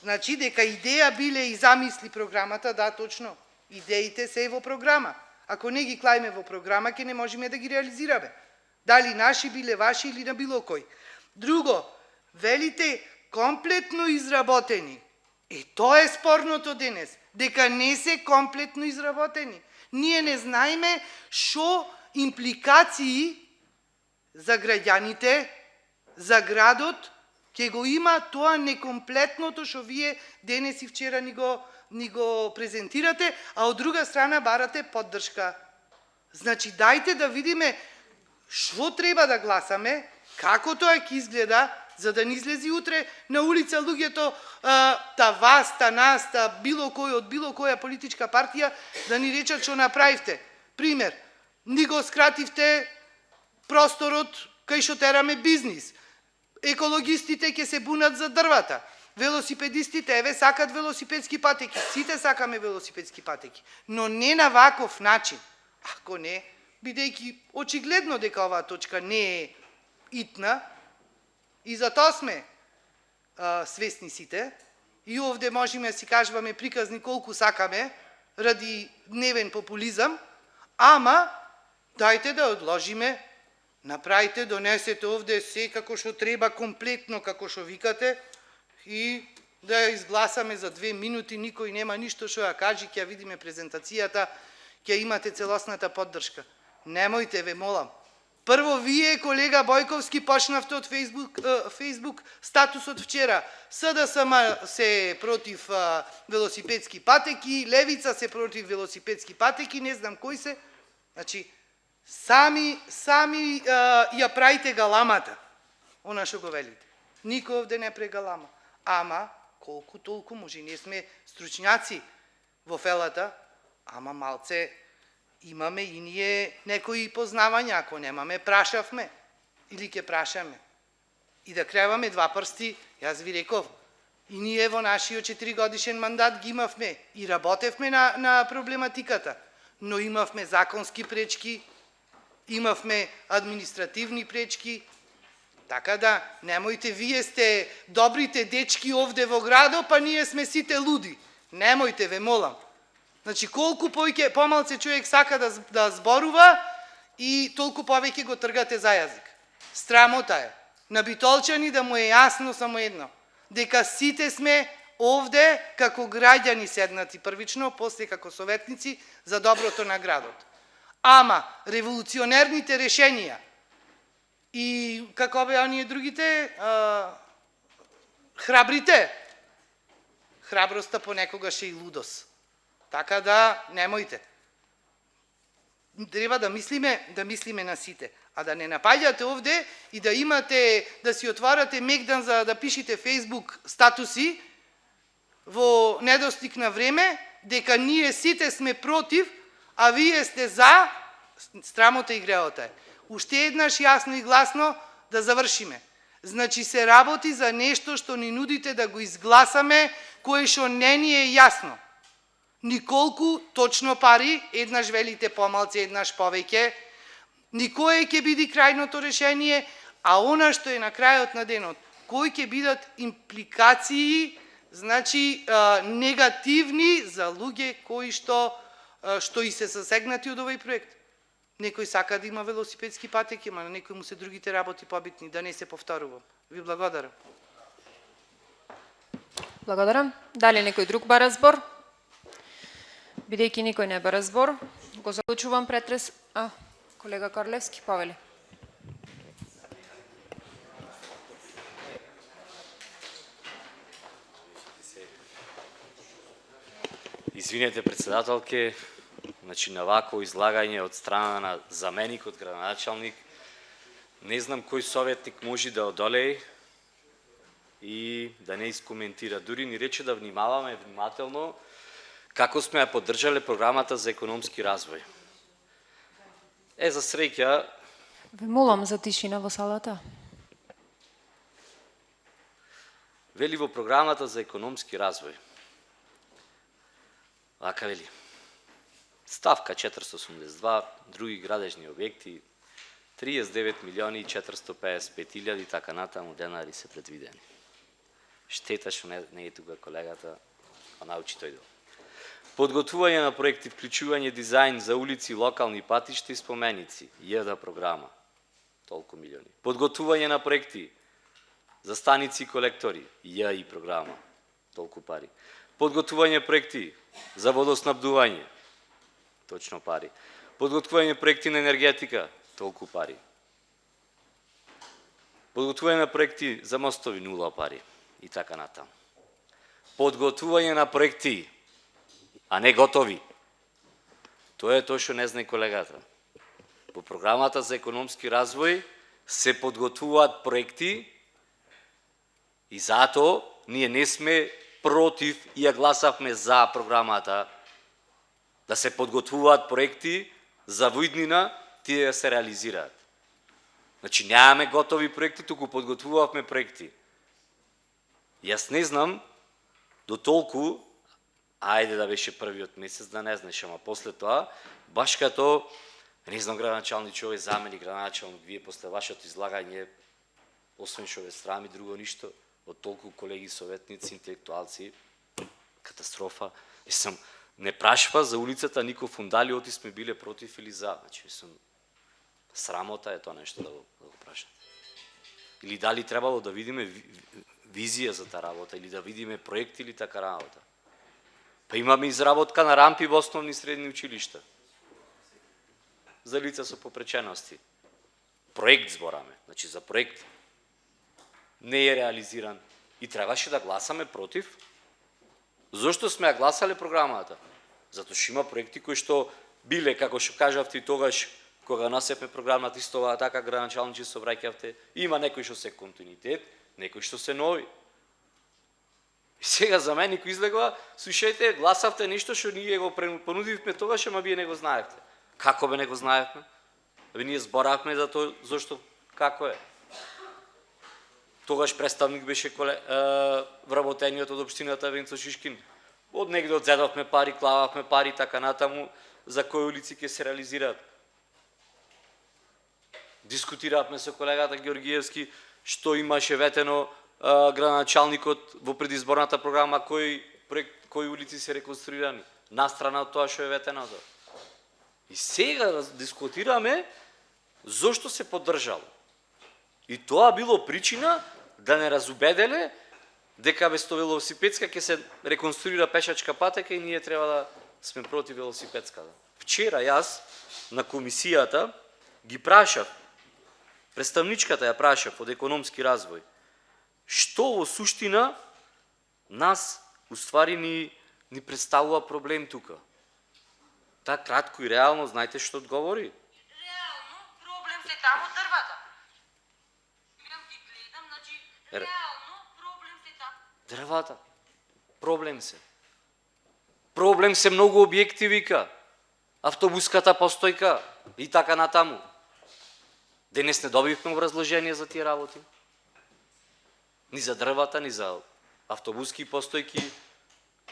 значи дека идеја биле и замисли програмата, да, точно, идеите се во програма. Ако не ги клајме во програма, ќе не можеме да ги реализираме. Дали наши биле ваши или на било кој. Друго, велите комплетно изработени. Тоа е спорното денес, дека не се комплетно изработени. Ние не знаеме што импликации за граѓаните, за градот, ќе го има тоа некомплетното што вие денес и вчера ни го презентирате, а од друга страна барате поддршка. Значи, дајте да видиме што треба да гласаме, како тоа ќе изгледа, за да не излези утре на улица луѓето, та вас, та нас, та било кој од било која политичка партија, да ни речат што направивте. Пример, ни го скративте просторот кај што тераме бизнис. Екологистите ќе се бунат за дрвата. Велосипедистите, еве, сакат велосипедски патеки. Сите сакаме велосипедски патеки. Но не на ваков начин. Ако не, бидејќи очигледно дека оваа точка не е итна, и затоа сме свесни сите, и овде можеме да си кажуваме приказни колку сакаме, ради дневен популизам, ама дајте да одложиме, направите, донесете овде се како што треба, комплетно како што викате, и да ја изгласаме за 2 минути, никој нема ништо што ја кажи, ќе ја видиме презентацијата, ќе имате целосната поддршка. Немојте, ве молам. Прво, вие, колега Бојковски, почнавте од Фейсбук статусот вчера. СДСМ се против велосипедски патеки, Левица се против велосипедски патеки, не знам кој се. Значи, сами ја правите галамата, она што го велите. Никој овде не прегалама. Ама, колку толку може, ние сме стручњаци во фелата, ама малце имаме и ние некои познавања, ако немаме, прашавме. Или ќе прашаме. И да креваме 2 прсти, јас ви реков, и ние во нашиот 4-годишен мандат ги имавме и работевме на проблематиката, но имавме законски пречки, имавме административни пречки, така да, немојте, вие сте добрите дечки овде во градот, па ние сме сите луди. Немојте, ве молам. Значи, колку помалце човек сака да зборува и толку повеќе го тргате за јазик. Срамота е. На битолчани да му е јасно само едно. Дека сите сме овде како граѓани седнати првично, после како советници за доброто на градот. Ама, револуционерните решенија и како бе оние другите, храбрите, храброста понекогаш е и лудост. Така да, немојте. Треба да мислиме на сите. А да не напаѓате овде и да имате, да си отварате мегдан за да пишете Фейсбук статуси во недостиг на време, дека ние сите сме против, а вие сте за, страмота и греота е. Уште еднаш јасно и гласно да завршиме. Значи се работи за нешто што ни нудите да го изгласаме, кое што не ни е јасно. Николку точно пари, еднаш велите помалце, еднаш повеќе, никое ќе биде крајното решение, а она што е на крајот на денот, кои ќе бидат импликации, значи негативни за луѓе кои што и се засегнати од овој проект. Некој сака да има велосипедски патеки, ама на некој му се другите работи побитни, да не се повторувам. Ви благодарам. Благодарам. Дали некој друг бара збор? Бидејќи никој не бара збор, го заклучувам претрес. Колега Корлевски, повели. Извинете, председателке, значи на вако излагање од страна на заменикот градоначалник, не знам кој советник може да одолее и да не искоментира. Дури ни рече да внимаваме внимателно како сме ја поддржале програмата за економски развој. За среќа... Ве молам за тишина во салата. Вели во програмата за економски развој. Вака вели. Ставка 482, други градежни објекти, 39 милиони 455 илјади, така натаму денари се предвидени. Штета што не е тука колегата, па научи тој дел. Подготвување на проекти, вклучување дизајн за улици, локални патишта и споменици, ЈД програма, толку милиони. Подготвување на проекти за станици и колектори, ЈИ програма, толку пари. Подготвување проекти за водоснабдување, точно пари. Подготвување проекти на енергетика, толку пари. Подготвување на проекти за мостови, 0 пари и така натаму. Подготвување на проекти, а не готови. Тоа е тоа што не знае колегата. По програмата за економски развој се подготвуваат проекти и затоа ние не сме против и ја гласавме за програмата да се подготвуваат проекти за во иднина тие да се реализираат. Значи немаме готови проекти, туку подготвувавме проекти. Јас не знам до толку, ајде да беше првиот месец, да не знаеш, ама после тоа, баш като, не знам, градоначалник, овој замени градоначалник, вие после вашето излагање, освен што ве срами, друго ништо, од толку колеги советници, интелектуалци, катастрофа. Мислам, не прашва за улицата никој фундали, оти сме биле против или за. Значи, мислам, срамота е тоа нешто да го прашате. Или дали требало да видиме визија за таа работа, или да видиме проект или така работа. Па имаме изработка на рампи во основни и средни училишта. За лица со попречености. Проект збораме, значи за проект не е реализиран и требаше да гласаме против. Зошто сме ја гласале програмата? Затоа што има проекти кои што биле, како што кажавте и тогаш, кога насепе програмата истова така градоначалничи се обраќавте, има некои што се континуитет, некои што се нови. И сега за мен никој излегува, слушајте, гласавте нешто што ние го понудивме тогаш, ама вие не го знаевте. Како бе не го знаевме? Абе ние зборавме за тоа зошто како е. Тогаш представник беше вработениот од општината Венцо Шишкин. Од негде одзедовме пари, клававме пари, така натаму, за кои улици ќе се реализираат. Дискутиравме со колегата Георгиевски, што имаше ветено градоначалникот во предизборната програма, кои улици се реконструирани, настрана од тоа што е ветеното. И сега дискутираме зошто се поддржало. И тоа било причина да не разубеделе дека вместо велосипедска ќе се реконструира пешачка патека и ние треба да сме против велосипедската. Вчера јас на комисијата ги прашав, представничката ја прашав од економски развој, што во суштина нас уствари ни представува проблем тука. Та кратко и реално, знаете што одговори? Реално проблем се таму дрвата. Јам ги гледам, значи реално проблем се таму. Дрвата. Проблем се. Проблем се многу објекти, вика. Автобуската постојка и така натаму. Денес не добивме образложение за тие работи. Ни за дрвата, ни за автобуски постојки.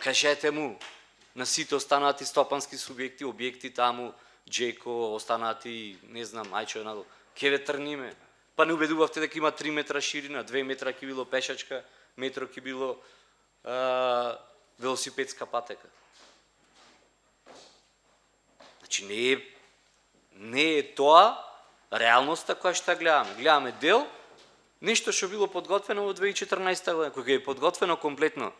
Кажете му, на сите останати стопански субјекти, објекти таму, Джеко, останати, не знам, ајчо надол, ке ве трниме. Па не убедувавте дека има 3 метра ширина, 2 метра ќе било пешачка, метро ќе било велосипедска патека. Значи не е тоа реалноста која што гледаме. Гледаме дел, нешто што било подготвено во 2014 година, кога е подготвено комплетно.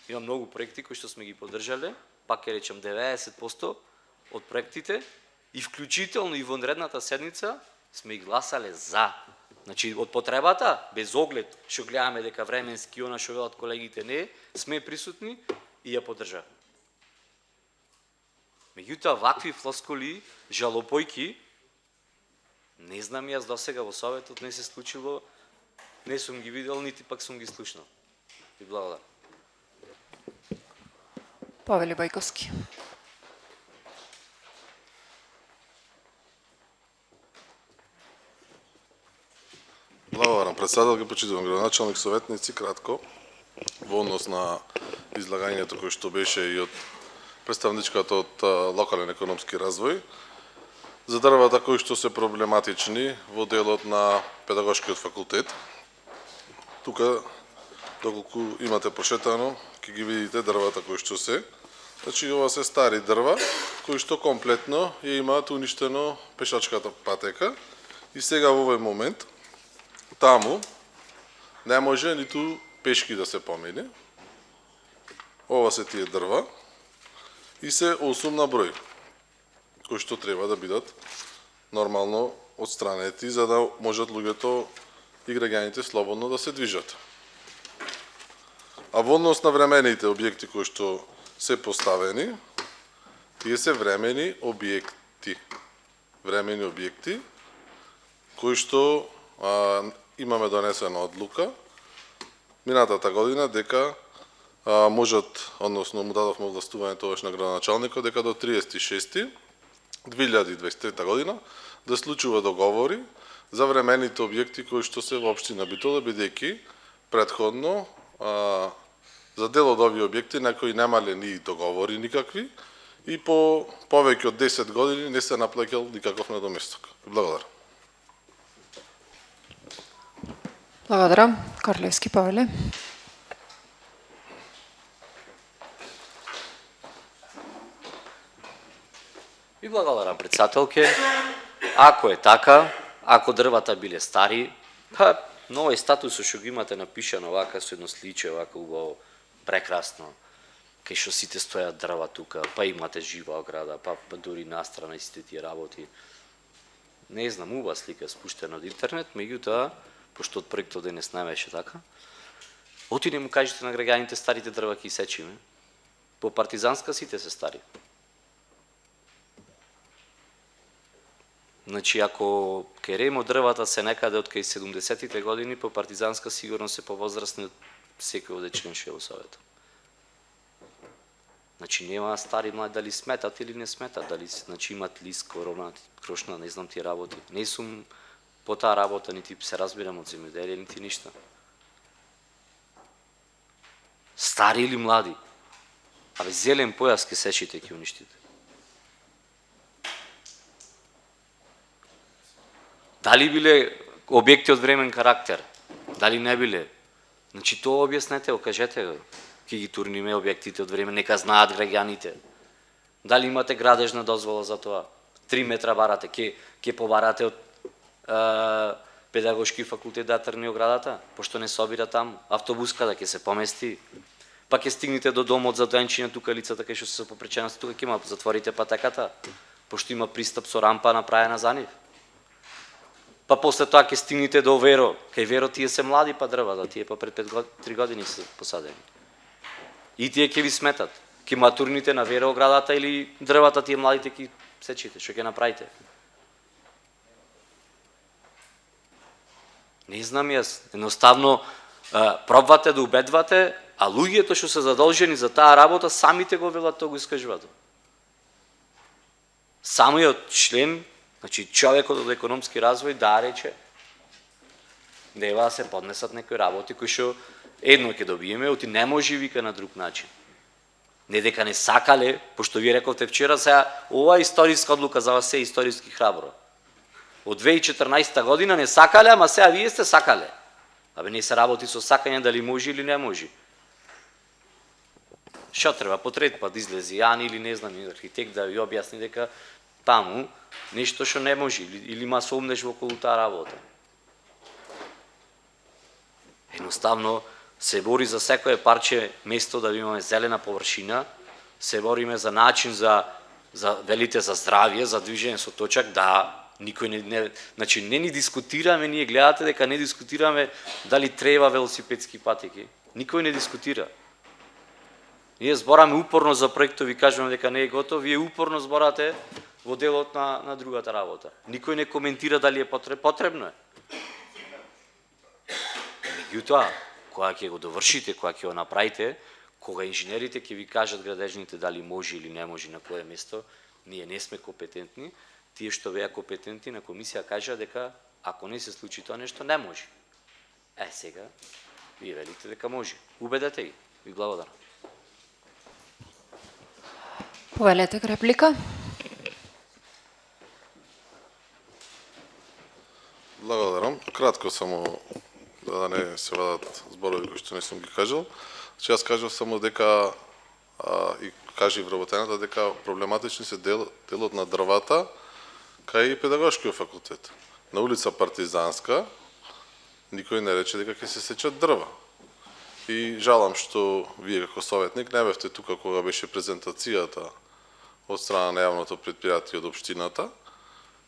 Има многу проекти кои што сме ги поддржале, пак ќе речем 90% од проектите и вклучително и во наредната седница сме ги гласале за. Значи од потребата, без оглед што гледаме дека временски она што велат колегите не, сме присутни и ја поддржаваме. Меѓутоа вакви флоскули, жалопојки, не знам јас досега во Советот не се случило, не сум ги видел, нити пак сум ги слушнал. И благодарам. Павел Бајковски. Благодарам, председател, почитувам градоначалник, советници, кратко, во однос на излагањето кој што беше и од представничката од локален економски развој, за дрвата кои што се проблематични во делот на педагошкиот факултет. Тука, доколку имате прошетано, ќе ги видите дрвата кои што се. Значи, ова се стари дрва, кои што комплетно ја имаат уништено пешачката патека и сега во овој момент таму не може ниту пешки да се помине. Ова се тие дрва и се 8 на број, кои што треба да бидат нормално отстранети, за да можат луѓето и граѓаните слободно да се движат. А во однос на времените објекти кои што се поставени, тие се времени објекти. Времени објекти кои што имаме донесена одлука минатата година дека можат, односно му дадовме овластување тогаш на градоначалникот дека до 30.6.2023 година да склучува договори за времените објекти кои што се во општина Битола, бидејќи претходно за дел од овие објекти некои немале ни договори никакви и по повеќе од 10 години не се наплаќал никаков надоместок. Благодарам. Благодарам. Карлевски Павеле. И благодарам председателке. Ако е така, ако дрвата биле стари, па новој статус што го имате напишано вака со едно сличе, вака убаво, прекрасно. Кај што сите стојат дрва тука, па имате жива ограда, па дури настрана и сите тие работи. Не знам, убава слика спуштена од интернет, меѓутоа, пошто од проектот денес не беше така, отиде му кажете на граѓаните старите дрва ќе исечиме. По партизанска сите се стари. Значи, ако керемо дрвата се некаде од кај 70-тите години, по партизанска сигурно се повозрастни од секој од членше во Советот. Значи, нема стари млади дали сметат или не сметат, дали значи, имат лист, корона, крошна, не знам тие работи. Не сум по таа работа, нити се разбирам од земјоделие, нити ништа. Стари или млади? Абе, зелен појас ке сечите, ке уништите. Дали биле објекти од времен карактер? Дали не биле? Значи, тоа објаснете, окажете го. Ке ги турниме објектите од време, нека знаат граѓаните. Дали имате градежна дозвола за тоа? 3 метра барате, ке побарате од педагошки факултет да трни оградата, пошто не собира там, автобуска да ке се помести, па ке стигнете до домот за доенчиња, тука лицата кај што се со попреченост, тука ке има затворите патеката, пошто има пристап со рампа направена за нив. Па после тоа ке стигнете до Веро, кај Веро тие се млади па дрвата, тие па пред 3 години се посадени. И тие ќе ви сметат. Ке матурните на Веро оградата или дрвата тие младите ке сечите, што ќе направите? Не знам јас, едноставно пробвате да убедвате, а луѓето што се задолжени за таа работа самите го велат, тоа го искажуваат. Самиот член, значи човекот од економски развој да рече, дева да се поднесат некои работи кои што едно ќе добиеме, оти не може вика на друг начин. Не дека не сакале, пошто ви рековте вчера, сега ова историска одлука за вас се историски храбро. Од 2014 година не сакале, ама сега вие сте сакале. Абе не се работи со сакање дали може или не може. Што треба потрет пат излези Јан или не знам, архитект да ви објасни дека таму нешто што не може или има сомнеш во околу таа работа. Едноставно се бори за секое парче место да имаме зелена површина, се бориме за начин за велите за здравје, за движење со точак, да, никој не значи не ни дискутираме, ние гледате дека не дискутираме дали треба велосипедски патеки. Никој не дискутира. Ние збораме упорно за проектот, ви кажуваме дека не е готов, вие упорно зборате во делот на другата работа. Никој не коментира дали е потребно е. Меѓутоа, кога ќе го довршите, кога ќе го направите, кога инженерите ќе ви кажат градежните дали може или не може на кое место, ние не сме компетентни, тие што беа компетентни на комисија кажа дека ако не се случи тоа нешто не може. Сега вие велите дека може. Убедете ги. Ви благодарам. Повелете реплика. Благодарам. Кратко само да не се вадат зборови кои што не сум ги кажал. Значи јас кажав само дека и кажи вработената дека проблематични се делот на дрвата кај педагошкиот факултет. На улица Партизанска никој не рече дека ќе се сечат дрва. И жалам што вие како советник не бевте тука кога беше презентацијата од страна на јавното претпријатие од општината,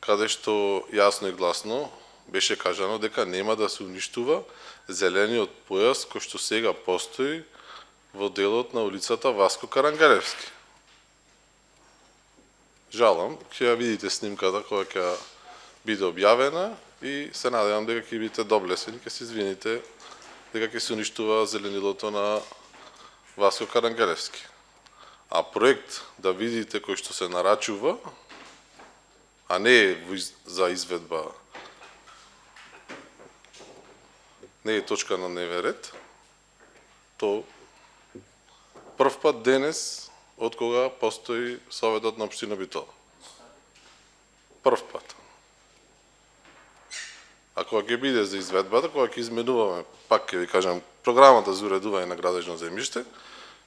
каде што јасно и гласно беше кажано дека нема да се уништува зелениот појас кој што сега постои во делот на улицата Васко Карангалевски. Жалам, ќе ја видите снимката кога ќе биде објавена и се надевам дека ќе бидете доблесени, ќе се извините дека ќе се уништува зеленилото на Васко Карангалевски. А проект да видите кој што се нарачува, а не за изведба, не е точка на дневен ред, то прв пат денес од кога постои Советот на општина Битола. Прв пат. Ако кога ќе биде за изведбата, кога ќе изменуваме, пак ќе ви кажам, програмата за уредување на градежно земјиште,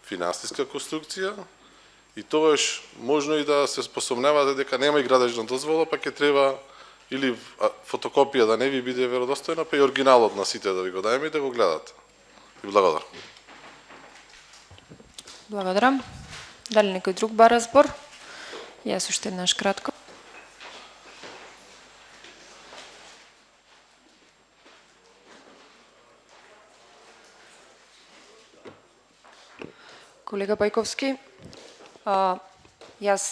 финансиска конструкција, и тогаш можно и да се спосомневате дека нема и градежна дозвола, па ќе треба или фотокопија да не ви биде веродостојна, па и оригиналот на сите да ви го даеме и да го гледате. И благодарам. Благодарам. Дали некој друг бара збор? Јас уште еднаш кратко. Колега Бајковски, јас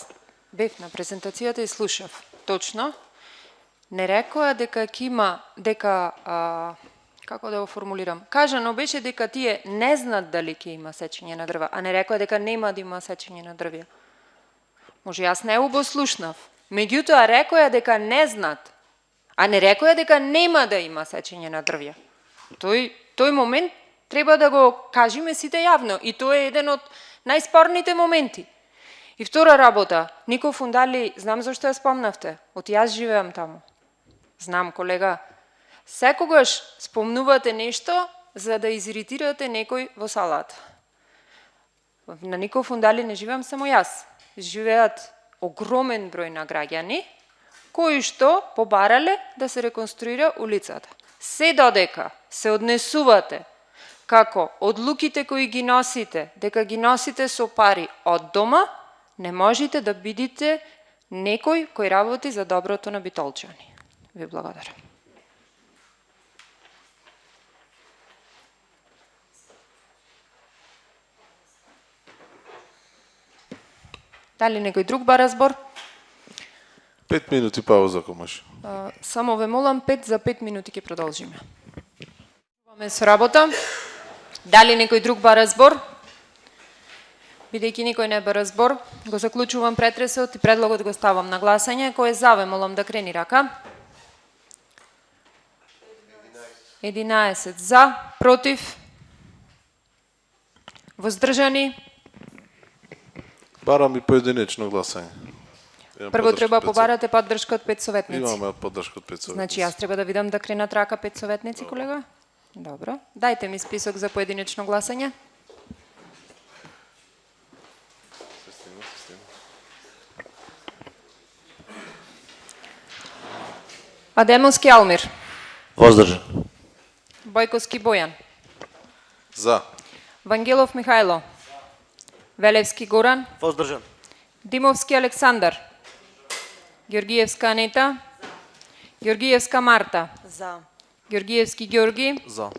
бев на презентацијата и слушав. Точно, не рекоа дека ќе има, дека, како да го формулирам, кажано беше дека тие не знаат дали ќе има сечење на дрва, а не рекоа дека нема да има сечење на дрвја. Може јас не убо слушнав, меѓутоа рекоа дека не знаат, а не рекоа дека нема да има сечење на дрвја. Тој момент треба да го кажеме сите јавно и тоа е еден од најспорните моменти. И втора работа, Нико Фундали, знам зашто ја спомнавте, од јас живеам таму. Знам, колега, секогаш спомнувате нешто за да изиритирате некој во салата. На Нико Фундали не живеам само јас. Живеат огромен број на граѓани кои што побарале да се реконструира улицата. Се додека се однесувате како одлуките кои ги носите, дека ги носите со пари од дома, не можете да бидите некој кој работи за доброто на битолчани. Ви благодарам. Дали некој друг бара збор? 5 минути пауза, ако може. Само ве молам, 5 за 5 минути ќе продолжиме. Имаме со работа. Дали некој друг бара збор? Бидејќи никој не бара збор, го заклучувам претресот и предлогот го ставам на гласање. Кој е за, ве молам да крени рака. 11 за, против, воздржани. Барам и поединечно гласање. Прво треба побарате поддршка од 5 советници. Имаме поддршка од 5 советници. Значи јас треба да видам да кренат рака 5 советници, колега? Добро. Дајте ми список за поединечно гласање. Адемовски Алмир. Воздржан. Бојковски Бојан. За. Вангелов Михајло. Велевски Горан. Воздржан. Димовски Александар. Георгиевска Анета. Георгиевска Марта. За. Георгиевски Георги. За.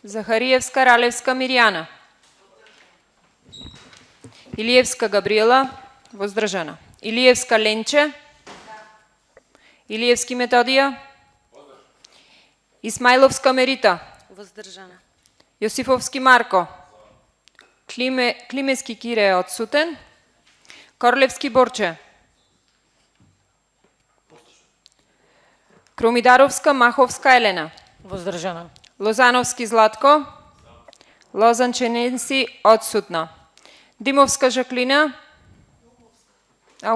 Захариевска Ралевска Мирјана. Илиевска Габриела. Воздржана. Илиевска Ленче. Илиевски Методија. Исмаиловска Мерита. Воздржана. Јосифовски Марко. Климески Кире е одсутен. Корлевски Борче. Кромидаровска Маховска Елена. Воздржана. Лозановски Златко. Лозанчененси одсутна. Димовска Жаклина.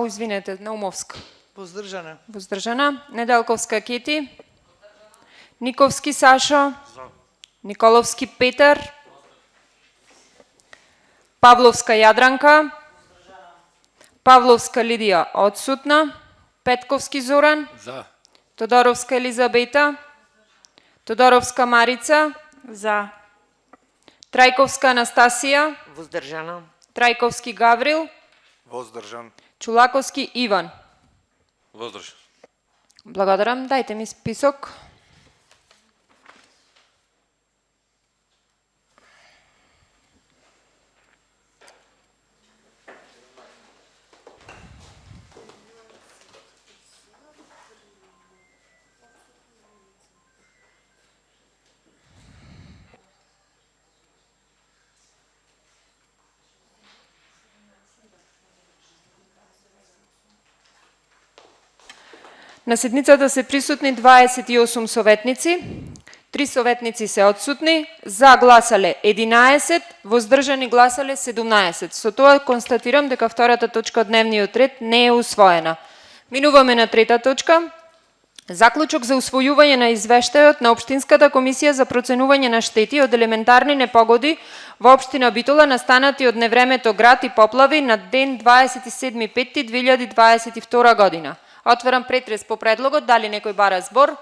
Извинете, Наумовска. Воздржана. Воздржана. Неделковска Кети. Никовски Сашо. Николовски Петар. Павловска Јадранка. Павловска Лидија одсутна. Петковски Зоран. За. Тодоровска Елизабета. Тодоровска Марица. За. Трајковска Анастасија. Воздржана. Трајковски Гаврил. Воздржан. Чулаковски Иван. Воздржан. Благодарам. Дајте ми список. На седницата се присутни 28 советници, 3 советници се одсутни, за гласале 11, воздржани гласале 17. Со тоа констатирам дека втората точка од дневниот ред не е усвоена. Минуваме на трета точка. Заклучок за усвојување на извештајот на Општинската комисија за проценување на штети од елементарни непогоди во општина Битола настанати од невремето град и поплави на ден 27.5.2022 година. Отварам претрес по предлогот, дали некој бара збор?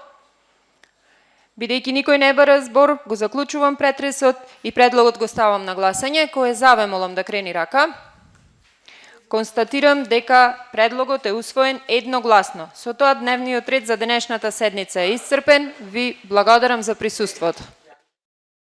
Бидејќи никој не бара збор, го заклучувам претресот и предлогот го ставам на гласање. Кој е за, ве молам да крени рака. Констатирам дека предлогот е усвоен едногласно. Со тоа дневниот ред за денешната седница е исцрпен. Ви благодарам за присуството.